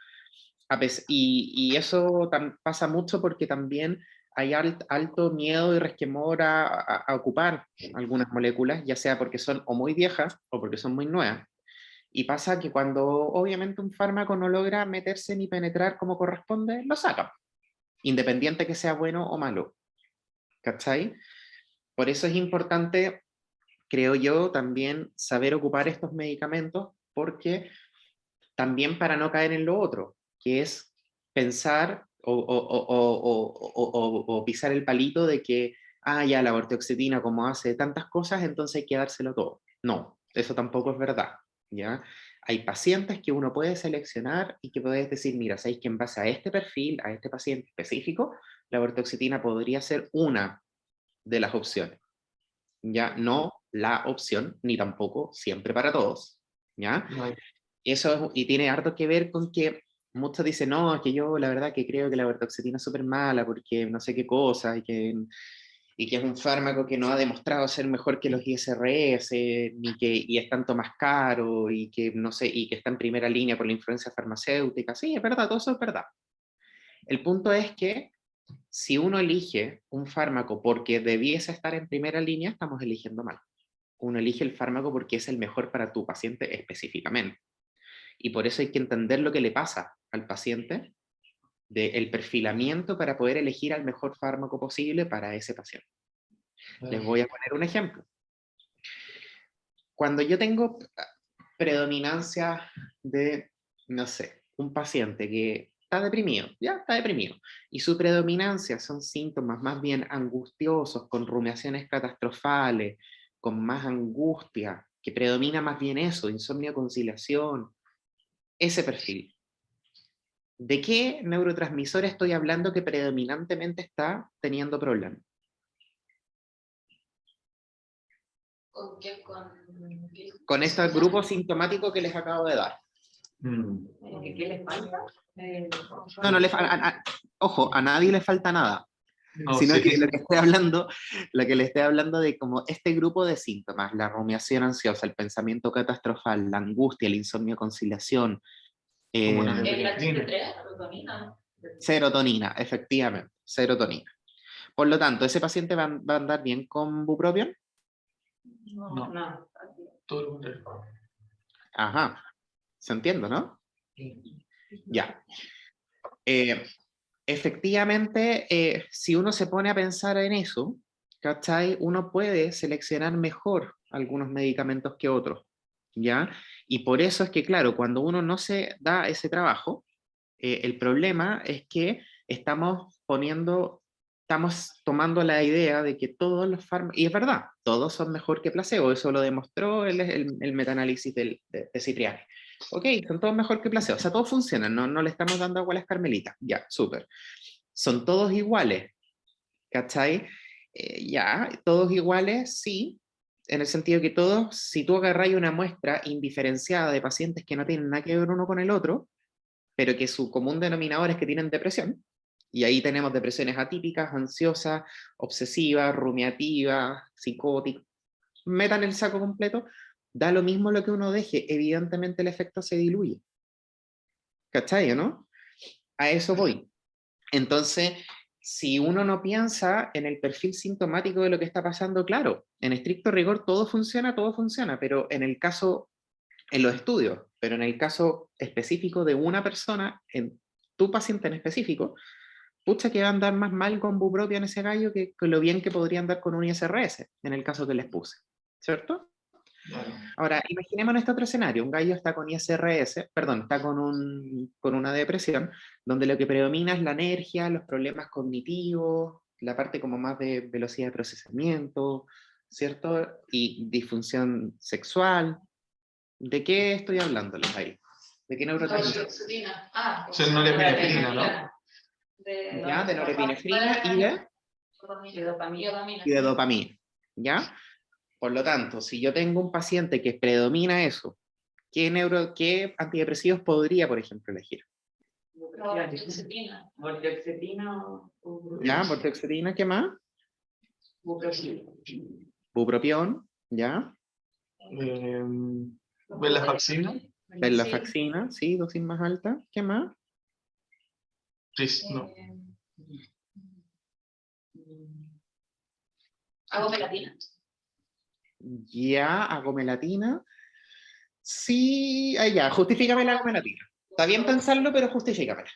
Y eso pasa mucho porque también hay alto miedo y resquemor a ocupar algunas moléculas, ya sea porque son o muy viejas o porque son muy nuevas. Y pasa que cuando obviamente un fármaco no logra meterse ni penetrar como corresponde, lo sacan, independiente que sea bueno o malo. ¿Cachai? Por eso es importante, creo yo, también saber ocupar estos medicamentos, porque también para no caer en lo otro, que es pensar o pisar el palito de que, ya la vortioxetina como hace tantas cosas, entonces hay que dárselo todo. No, eso tampoco es verdad, ¿ya? Hay pacientes que uno puede seleccionar y que puedes decir, mira, ¿sabéis que en base a este perfil, a este paciente específico, la vortioxetina podría ser una de las opciones? Ya no la opción, ni tampoco siempre para todos, ¿ya? No. Y tiene harto que ver con que muchos dicen, no, es que yo la verdad que creo que la vortioxetina es súper mala porque no sé qué cosa, y y que es un fármaco que no ha demostrado ser mejor que los ISRS, y es tanto más caro, y que, no sé, y que está en primera línea por la influencia farmacéutica. Sí, es verdad, todo eso es verdad. El punto es que si uno elige un fármaco porque debiese estar en primera línea, estamos eligiendo mal. Uno elige el fármaco porque es el mejor para tu paciente específicamente. Y por eso hay que entender lo que le pasa al paciente, del perfilamiento para poder elegir al mejor fármaco posible para ese paciente. Les voy a poner un ejemplo. Cuando yo tengo predominancia de, no sé, un paciente que está deprimido, ya está deprimido, y su predominancia son síntomas más bien angustiosos, con rumiaciones catastrofales, con más angustia, que predomina más bien eso, insomnio, conciliación, ese perfil. ¿De qué neurotransmisor estoy hablando que predominantemente está teniendo problemas? ¿Con qué? Con este grupo sintomático que les acabo de dar. ¿Qué les falta? No le ojo, a nadie le falta nada. No, Sino sí. que lo que le estoy hablando de como este grupo de síntomas, la rumiación ansiosa, el pensamiento catastrofal, la angustia, el insomnio, conciliación, Como la ¿El neoprofina. HT3, la serotonina? serotonina, efectivamente, serotonina. Por lo tanto, ¿ese paciente va a andar bien con bupropión? No. Todo lo contrario. Ajá, se entiende, ¿no? Ya. Efectivamente, si uno se pone a pensar en eso, ¿cachai? Uno puede seleccionar mejor algunos medicamentos que otros, ¿ya? Y por eso es que, claro, cuando uno no se da ese trabajo, el problema es que estamos tomando la idea de que todos los fármacos, y es verdad, todos son mejor que placebo, eso lo demostró el metaanálisis de Cipriani. Ok, son todos mejor que placebo, o sea, todos funcionan, no le estamos dando agua a las carmelitas, ya, súper. Son todos iguales, ¿cachai? Ya, todos iguales, sí, en el sentido que todos, si tú agarras una muestra indiferenciada de pacientes que no tienen nada que ver uno con el otro, pero que su común denominador es que tienen depresión, y ahí tenemos depresiones atípicas, ansiosas, obsesivas, rumiativas, psicóticas, metan el saco completo, da lo mismo lo que uno deje, evidentemente el efecto se diluye. ¿Cachai, o no? A eso voy. Entonces, si uno no piensa en el perfil sintomático de lo que está pasando, claro, en estricto rigor todo funciona, pero en el caso, en los estudios, pero en el caso específico de una persona, en tu paciente en específico, pucha que va a andar más mal con bupropión en ese gallo que lo bien que podría andar con un ISRS, en el caso que les puse, ¿cierto? Bueno, Ahora, imaginemos este otro escenario, un gallo está con ISRS, perdón, está con una depresión, donde lo que predomina es la anergia, los problemas cognitivos, la parte como más de velocidad de procesamiento, ¿cierto? Y disfunción sexual. ¿De qué estoy hablándoles ahí? ¿De qué neurotransmisor? eso es norepinefrina, ¿no? Ya, de norepinefrina y de dopamina, ¿ya? Por lo tanto, si yo tengo un paciente que predomina eso, ¿qué antidepresivos podría, por ejemplo, elegir? ¿Ya? Vortioxetina, ¿qué más? Bupropión, ¿ya? Venlafaxina. Venlafaxina, sí, dosis más alta, ¿qué más? No. Agomelatina. Ya, agomelatina. Sí, ya, justifícame la agomelatina. Está bien pensarlo, pero justifícamela.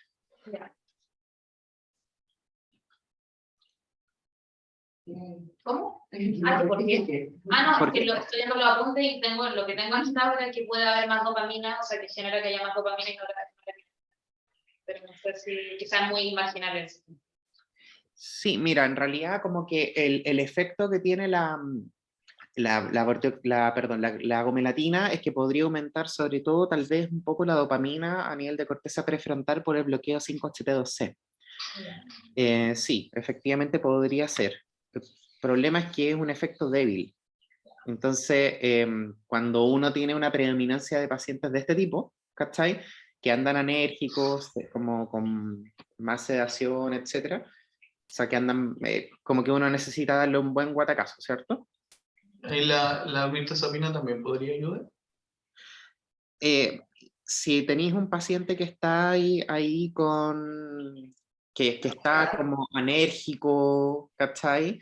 ¿Cómo? ¿Por qué? No, porque estoy viendo los apuntes y lo que tengo anotado es que puede haber más dopamina, o sea, que genera que haya más dopamina y no noradrenalina. Pero no sé si quizás es muy marginal eso. Sí, mira, en realidad como que el efecto que tiene la agomelatina es que podría aumentar sobre todo tal vez un poco la dopamina a nivel de corteza prefrontal por el bloqueo 5-HT2C. Sí, efectivamente podría ser. El problema es que es un efecto débil. Entonces, cuando uno tiene una predominancia de pacientes de este tipo, ¿cachai? Que andan anérgicos, como con más sedación, etc., O sea, que andan, como que uno necesita darle un buen guatacazo, ¿cierto? Ahí la mirtazapina también podría ayudar. Si tenéis un paciente que está ahí que está como anérgico, ¿cachai?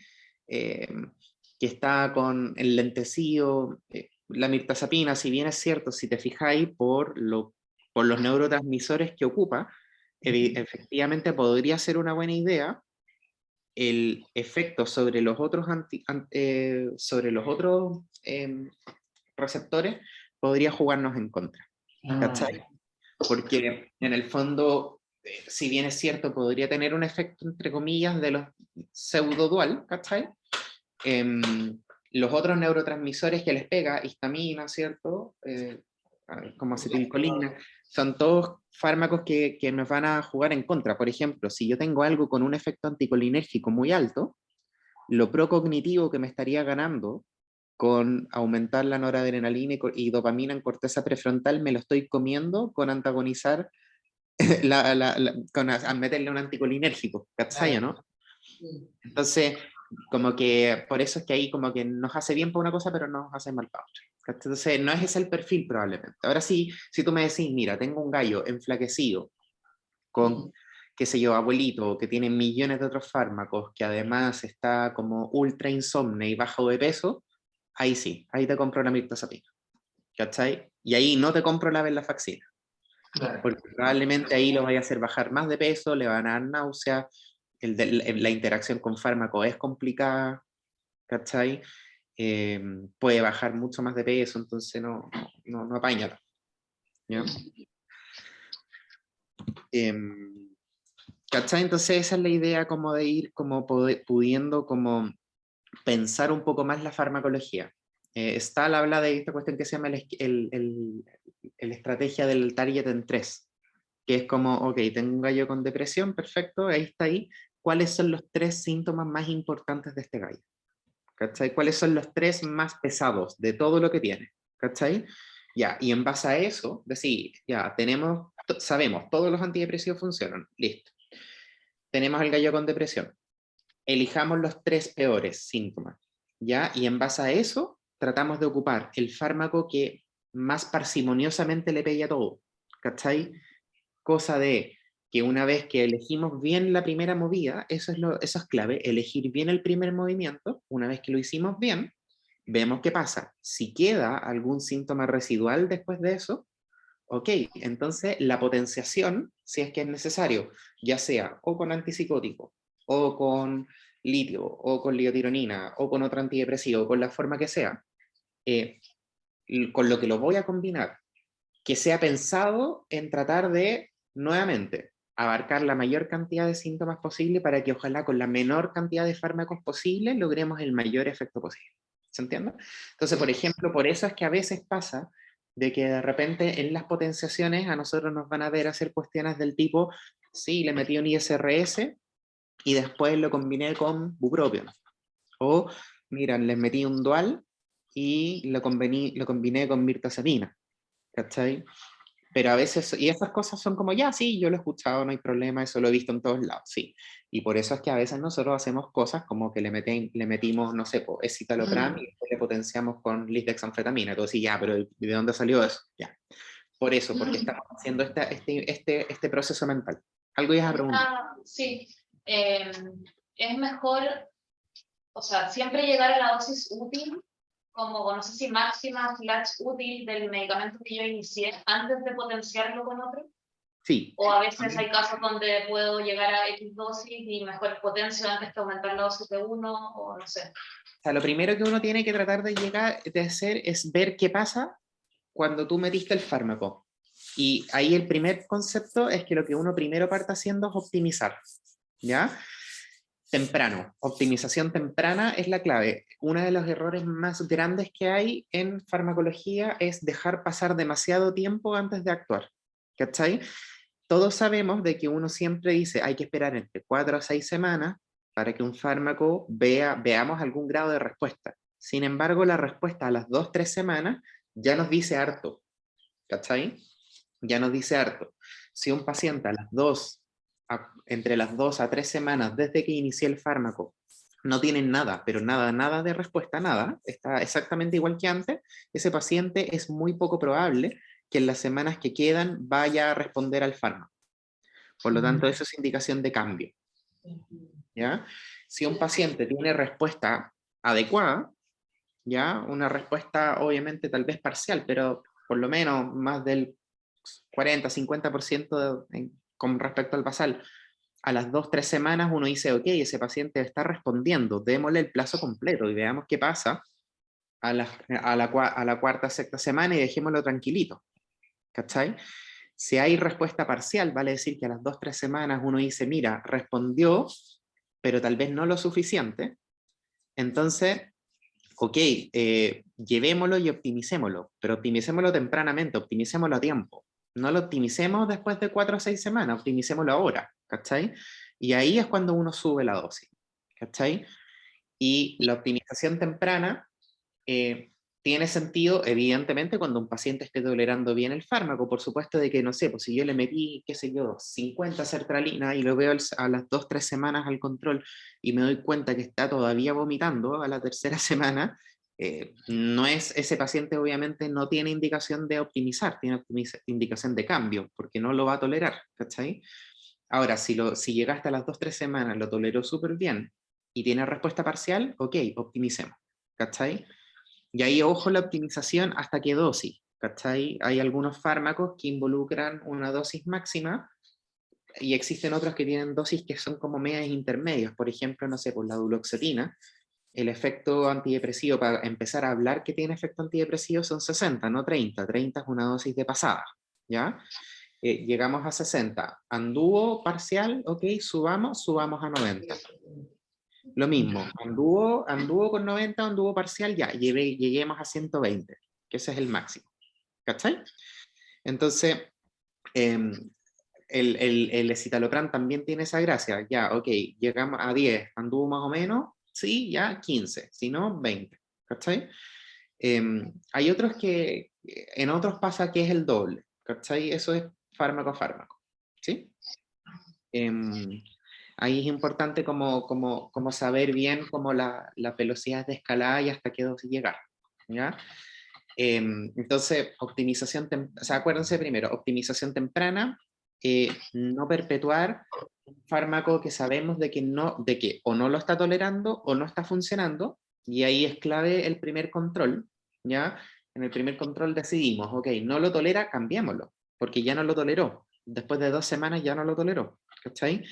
Eh, que está con el lentecido, la mirtazapina, si bien es cierto, si te fijáis por los neurotransmisores que ocupa, efectivamente podría ser una buena idea. El efecto sobre los otros, receptores podría jugarnos en contra, ¿cachai? Porque en el fondo, si bien es cierto, podría tener un efecto, entre comillas, de los pseudo-dual, ¿cachai? Los otros neurotransmisores que les pega, histamina, ¿cierto? Como acetilcolina, son todos fármacos que nos van a jugar en contra. Por ejemplo, si yo tengo algo con un efecto anticolinérgico muy alto, lo procognitivo que me estaría ganando con aumentar la noradrenalina y dopamina en corteza prefrontal, me lo estoy comiendo con antagonizar, con meterle un anticolinérgico, ¿cachai, no? Entonces, como que por eso es que ahí como que nos hace bien para una cosa, pero nos hace mal para otra. ¿Cachai? Entonces, no es ese el perfil probablemente. Ahora sí, si tú me decís, mira, tengo un gallo enflaquecido, con, qué sé yo, abuelito, que tiene millones de otros fármacos, que además está como ultra insomne y bajo de peso, ahí sí, ahí te compro la mirtazapina, ¿cachai? Y ahí no te compro la venlafaxina, Claro. porque probablemente ahí lo vaya a hacer bajar más de peso, le van a dar náusea, la interacción con fármaco es complicada, ¿cachai? Puede bajar mucho más de peso, entonces no apaña. ¿Ya? ¿Cachai? Entonces esa es la idea como de ir como pudiendo como pensar un poco más la farmacología. Stahl habla de esta cuestión que se llama la estrategia del target en 3, que es como, ok, tengo un gallo con depresión, perfecto, ahí está ahí. ¿Cuáles son los 3 síntomas más importantes de este gallo? ¿Cachai? ¿Cuáles son los 3 más pesados de todo lo que tiene? ¿Cachai? Ya, y en base a eso, decir, ya, sabemos, todos los antidepresivos funcionan, listo. Tenemos el gallo con depresión. Elijamos los 3 peores síntomas, ¿ya? Y en base a eso, tratamos de ocupar el fármaco que más parsimoniosamente le pegue a todo, ¿cachai? Cosa de que una vez que elegimos bien la primera movida, eso es clave, elegir bien el primer movimiento. Una vez que lo hicimos bien, vemos qué pasa. Si queda algún síntoma residual después de eso, ok, entonces la potenciación, si es que es necesario, ya sea o con antipsicótico, o con litio, o con liotironina, o con otro antidepresivo, con la forma que sea, con lo que lo voy a combinar, que sea pensado en tratar de, nuevamente, abarcar la mayor cantidad de síntomas posible para que ojalá con la menor cantidad de fármacos posible logremos el mayor efecto posible. ¿Se entiende? Entonces, por ejemplo, por eso es que a veces pasa de que de repente en las potenciaciones a nosotros nos van a ver hacer cuestiones del tipo, sí, le metí un ISRS y después lo combiné con bupropion. O, mira, les metí un dual y lo combiné con mirtazapina. ¿Cachai? Pero a veces, y esas cosas son como, ya, sí, yo lo he escuchado, no hay problema, eso lo he visto en todos lados, sí. Y por eso es que a veces nosotros hacemos cosas como que le metimos, no sé, escitalopram y después le potenciamos con lisdexanfetamina. Entonces, ya, pero ¿de dónde salió eso? Ya. Por eso, porque estamos haciendo este proceso mental. Algo ibas a preguntar. Sí. Es mejor, o sea, siempre llegar a la dosis útil, como no sé si máxima / útil del medicamento que yo inicié antes de potenciarlo con otro. Sí. O a veces hay casos donde puedo llegar a X dosis y mejor potencio antes que aumentar la dosis de uno, o no sé. O sea, lo primero que uno tiene que tratar de hacer es ver qué pasa cuando tú metiste el fármaco. Y ahí el primer concepto es que lo que uno primero parte haciendo es optimizar, ¿ya? Temprano, optimización temprana es la clave. Uno de los errores más grandes que hay en farmacología es dejar pasar demasiado tiempo antes de actuar, ¿cachai? Todos sabemos de que uno siempre dice hay que esperar entre 4 a 6 semanas para que un fármaco veamos algún grado de respuesta. Sin embargo, la respuesta a las 2 3 semanas ya nos dice harto, ¿cachai? Ya nos dice harto. Si un paciente a las 2 entre las 2 a 3 semanas desde que inicié el fármaco, no tienen nada, pero nada de respuesta, nada, está exactamente igual que antes, ese paciente es muy poco probable que en las semanas que quedan vaya a responder al fármaco. Por lo tanto, eso es indicación de cambio. ¿Ya? Si un paciente tiene respuesta adecuada, ¿ya? Una respuesta obviamente tal vez parcial, pero por lo menos más del 40-50% con respecto al basal, a las 2-3 semanas uno dice, ok, ese paciente está respondiendo, démosle el plazo completo y veamos qué pasa a la cuarta, sexta semana y dejémoslo tranquilito. ¿Cachai? Si hay respuesta parcial, vale decir que a las 2-3 semanas uno dice, mira, respondió, pero tal vez no lo suficiente. Entonces, ok, llevémoslo y optimicémoslo, pero optimicémoslo tempranamente, optimicémoslo a tiempo. No lo optimicemos después de 4 o 6 semanas, optimicémoslo ahora, ¿cachai? Y ahí es cuando uno sube la dosis, ¿cachai? Y la optimización temprana tiene sentido, evidentemente, cuando un paciente esté tolerando bien el fármaco. Por supuesto de que, no sé, pues si yo le metí, qué sé yo, 50 sertralina y lo veo a las 2-3 semanas al control y me doy cuenta que está todavía vomitando a la tercera semana, no es, ese paciente obviamente no tiene indicación de optimizar, tiene indicación de cambio, porque no lo va a tolerar, ¿cachai? Ahora, si llegaste a las 2-3 semanas, lo toleró súper bien y tiene respuesta parcial, ok, optimicemos, ¿cachai? Y ahí, ojo, la optimización hasta qué dosis, ¿cachai? Hay algunos fármacos que involucran una dosis máxima y existen otros que tienen dosis que son como medias intermedias. Por ejemplo, no sé, por la duloxetina, el efecto antidepresivo, para empezar a hablar que tiene efecto antidepresivo, son 60, no 30. 30 es una dosis de pasada, ¿ya? Llegamos a 60. Anduvo parcial, ok, subamos a 90. Lo mismo, anduvo con 90, anduvo parcial, ya, lleguemos a 120, que ese es el máximo. ¿Cachai? Entonces, el escitalopram también tiene esa gracia. Ya, ok, llegamos a 10, anduvo más o menos, sí, ya 15, si no, 20. ¿Cachai? Hay otros que, en otros pasa que es el doble. ¿Cachai? Eso es fármaco a fármaco. ¿Sí? Ahí es importante como saber bien como las velocidades de escalada y hasta qué dosis llegar, ¿ya? Entonces, optimización, o sea, acuérdense primero, optimización temprana, no perpetuar un fármaco que sabemos de que o no lo está tolerando o no está funcionando, y ahí es clave el primer control, ¿ya? En el primer control decidimos, ok, no lo tolera, cambiémoslo, porque ya no lo toleró. Después de 2 semanas ya no lo toleró, ¿cachai?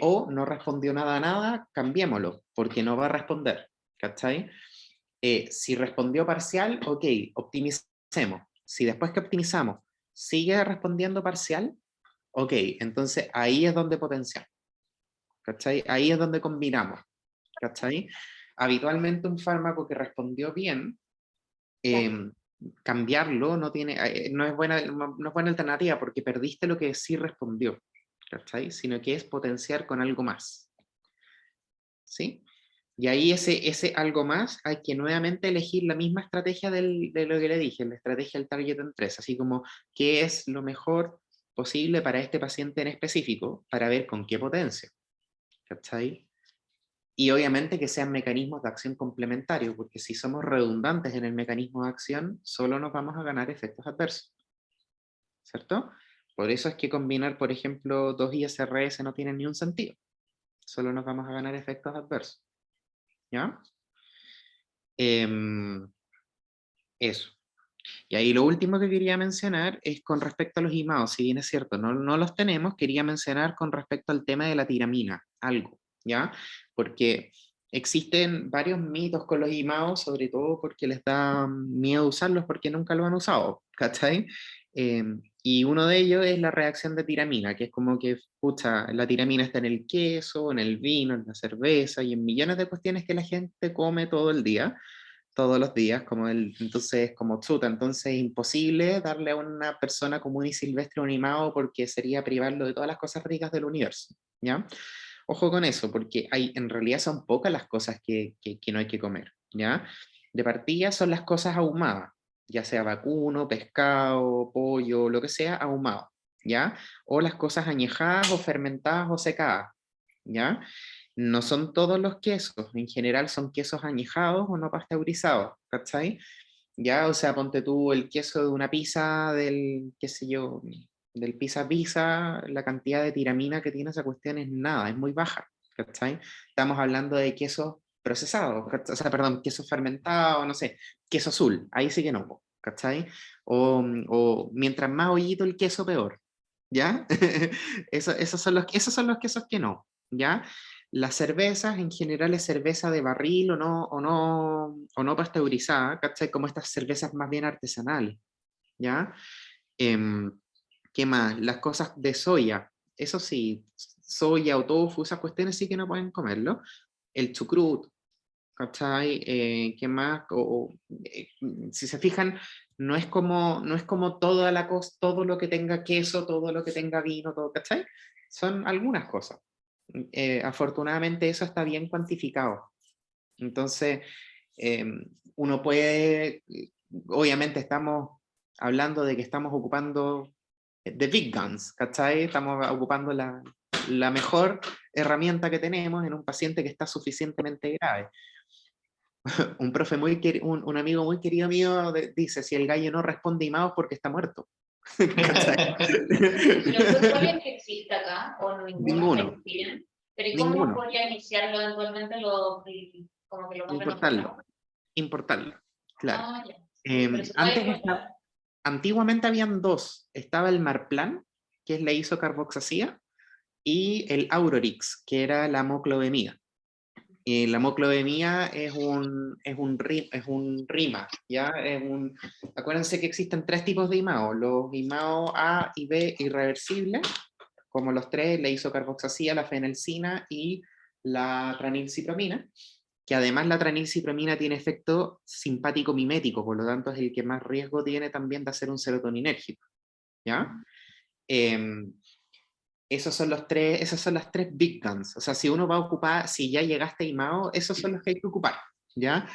O no respondió nada a nada, cambiémoslo, porque no va a responder, ¿cachai? Si respondió parcial, ok, optimicemos. Si después que optimizamos sigue respondiendo parcial, ok, entonces ahí es donde potenciamos, ¿cachai? Ahí es donde combinamos, ¿cachai? Habitualmente un fármaco que respondió bien, cambiarlo no es buena alternativa porque perdiste lo que sí respondió, ¿cachai? Sino que es potenciar con algo más, ¿sí? Y ahí ese algo más hay que nuevamente elegir la misma estrategia de lo que le dije, la estrategia del target en 3, así como qué es lo mejor posible para este paciente en específico, para ver con qué potencia, ¿cachai? Y obviamente que sean mecanismos de acción complementarios, porque si somos redundantes en el mecanismo de acción, solo nos vamos a ganar efectos adversos, ¿cierto? Por eso es que combinar, por ejemplo, 2 ISRS no tiene ni un sentido, solo nos vamos a ganar efectos adversos, ¿ya? Eso. Y ahí lo último que quería mencionar es con respecto a los IMAOs, si bien es cierto, no los tenemos, quería mencionar con respecto al tema de la tiramina, algo, ¿ya? Porque existen varios mitos con los IMAOs, sobre todo porque les da miedo usarlos porque nunca lo han usado, ¿cachai? Y uno de ellos es la reacción de tiramina, que es como que, pucha, la tiramina está en el queso, en el vino, en la cerveza y en millones de cuestiones que la gente come todo el día, todos los días, entonces como chuta, entonces es imposible darle a una persona común y silvestre un IMAO porque sería privarlo de todas las cosas ricas del universo, ¿ya? Ojo con eso, porque en realidad son pocas las cosas que no hay que comer, ¿ya? De partida son las cosas ahumadas, ya sea vacuno, pescado, pollo, lo que sea, ahumado, ¿ya? O las cosas añejadas o fermentadas o secadas, ¿ya? No son todos los quesos, en general son quesos añejados o no pasteurizados, ¿cachai? Ya, o sea, ponte tú el queso de una pizza del, qué sé yo, del pizza, la cantidad de tiramina que tiene esa cuestión es nada, es muy baja, ¿cachai? Estamos hablando de quesos procesados, o sea, perdón, queso fermentado, no sé, queso azul, ahí sí que no, ¿cachai? O mientras más hoyito el queso, peor, ¿ya? Esos son los quesos que no, ¿ya? Las cervezas en general es cerveza de barril o no pasteurizada, ¿cachai? Como estas cervezas más bien artesanales, ¿ya? Em, ¿Qué más? Las cosas de soya, eso sí, soya o tofu, esas cuestiones sí que no pueden comerlo. El chucrut, ¿cachai? ¿Qué más? Si se fijan, no es como toda la cosa, todo lo que tenga queso, todo lo que tenga vino, todo, ¿cachai? Son algunas cosas. Afortunadamente eso está bien cuantificado. Entonces, eh, uno puede, obviamente estamos hablando de que estamos ocupando the big guns, ¿cachai? Estamos ocupando la mejor herramienta que tenemos en un paciente que está suficientemente grave. Un profe un amigo muy querido mío dice, si el gallo no responde imaos porque está muerto. ¿Cachai? ¿Los protocolos que existe acá o Ninguno. Pero ¿y cómo Ninguno. podría iniciarlo eventualmente como que lo compren Importarlo. Importarlo, claro. Ah, ya. Pero se puede Antes importar. antiguamente habían dos. Estaba el Marplan, que es la isocarboxacía, y el Aurorix, que era la moclobemida. Y la moclobemia es un RIMA, ¿ya? Acuérdense que existen tres tipos de IMAO, los IMAO A y B irreversibles, como los tres, la isocarboxacía, la fenelcina y la tranilcipromina, que además la tranilcipromina tiene efecto simpático mimético, por lo tanto es el que más riesgo tiene también de hacer un serotoninérgico, ¿ya? Esas son las tres big guns. O sea, si uno va a ocupar, si ya llegaste a IMAO, esos son los que hay que ocupar, ¿ya?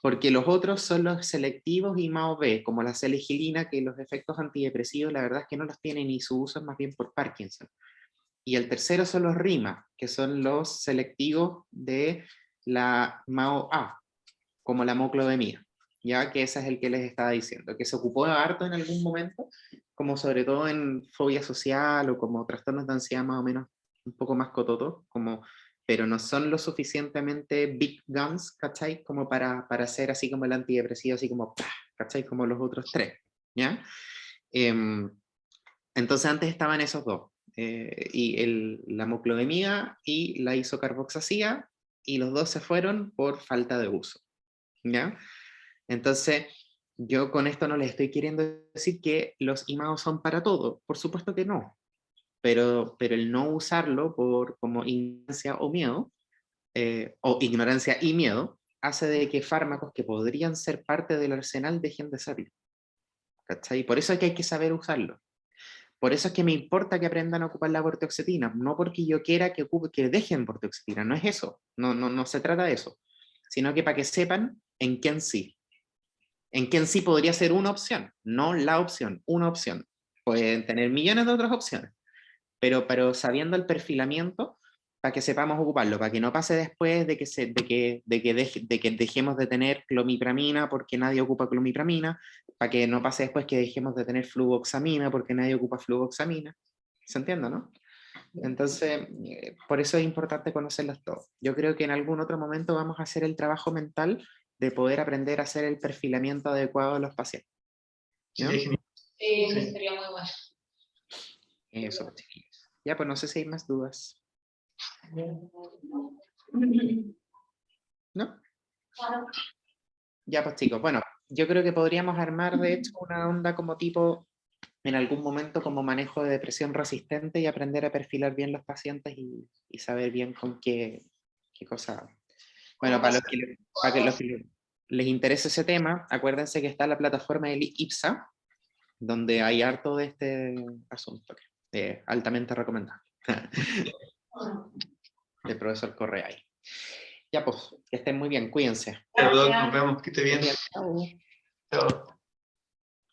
Porque los otros son los selectivos IMAO B, como la seligilina, que los efectos antidepresivos la verdad es que no los tienen y su uso es más bien por Parkinson. Y el tercero son los RIMA, que son los selectivos de la MAO A, como la moclobemia, ya que ese es el que les estaba diciendo, que se ocupó harto en algún momento, como sobre todo en fobia social o como trastornos de ansiedad más o menos un poco más cototos, pero no son lo suficientemente big guns, ¿cachai? Como para ser así como el antidepresivo, así como, ¿cachai? Como los otros tres, ¿ya? Entonces antes estaban esos dos, la moclobemia y la isocarboxacía, y los dos se fueron por falta de uso, ¿ya? Entonces, yo con esto no les estoy queriendo decir que los IMAOs son para todo, por supuesto que no, pero el no usarlo como ignorancia o miedo, o ignorancia y miedo, hace de que fármacos que podrían ser parte del arsenal dejen de serlo, ¿cachai? Por eso es que hay que saber usarlo. Por eso es que me importa que aprendan a ocupar la vortioxetina, no porque yo quiera que dejen vortioxetina, no es eso, no se trata de eso, sino que para que sepan en quién sí. En quién sí podría ser una opción, no la opción, una opción. Pueden tener millones de otras opciones, pero sabiendo el perfilamiento, para que sepamos ocuparlo, para que no pase después de que dejemos de tener clomipramina porque nadie ocupa clomipramina, para que no pase después que dejemos de tener fluvoxamina porque nadie ocupa fluvoxamina. ¿Se entiende, no? Entonces, por eso es importante conocerlos todos. Yo creo que en algún otro momento vamos a hacer el trabajo mental de poder aprender a hacer el perfilamiento adecuado de los pacientes. ¿Ya? Sí, sería muy bueno. Eso, chiquillos. Ya, pues no sé si hay más dudas. ¿No? Ya, pues chicos, bueno, yo creo que podríamos armar de hecho una onda como tipo, en algún momento como manejo de depresión resistente y aprender a perfilar bien los pacientes y saber bien con qué cosa. Bueno, para los que les interese ese tema, acuérdense que está la plataforma del IPSA, donde hay harto de este asunto, altamente recomendado. El profesor Correa ahí. Ya pues, que estén muy bien, cuídense. Perdón, nos vemos, que esté bien. Chao. Chao.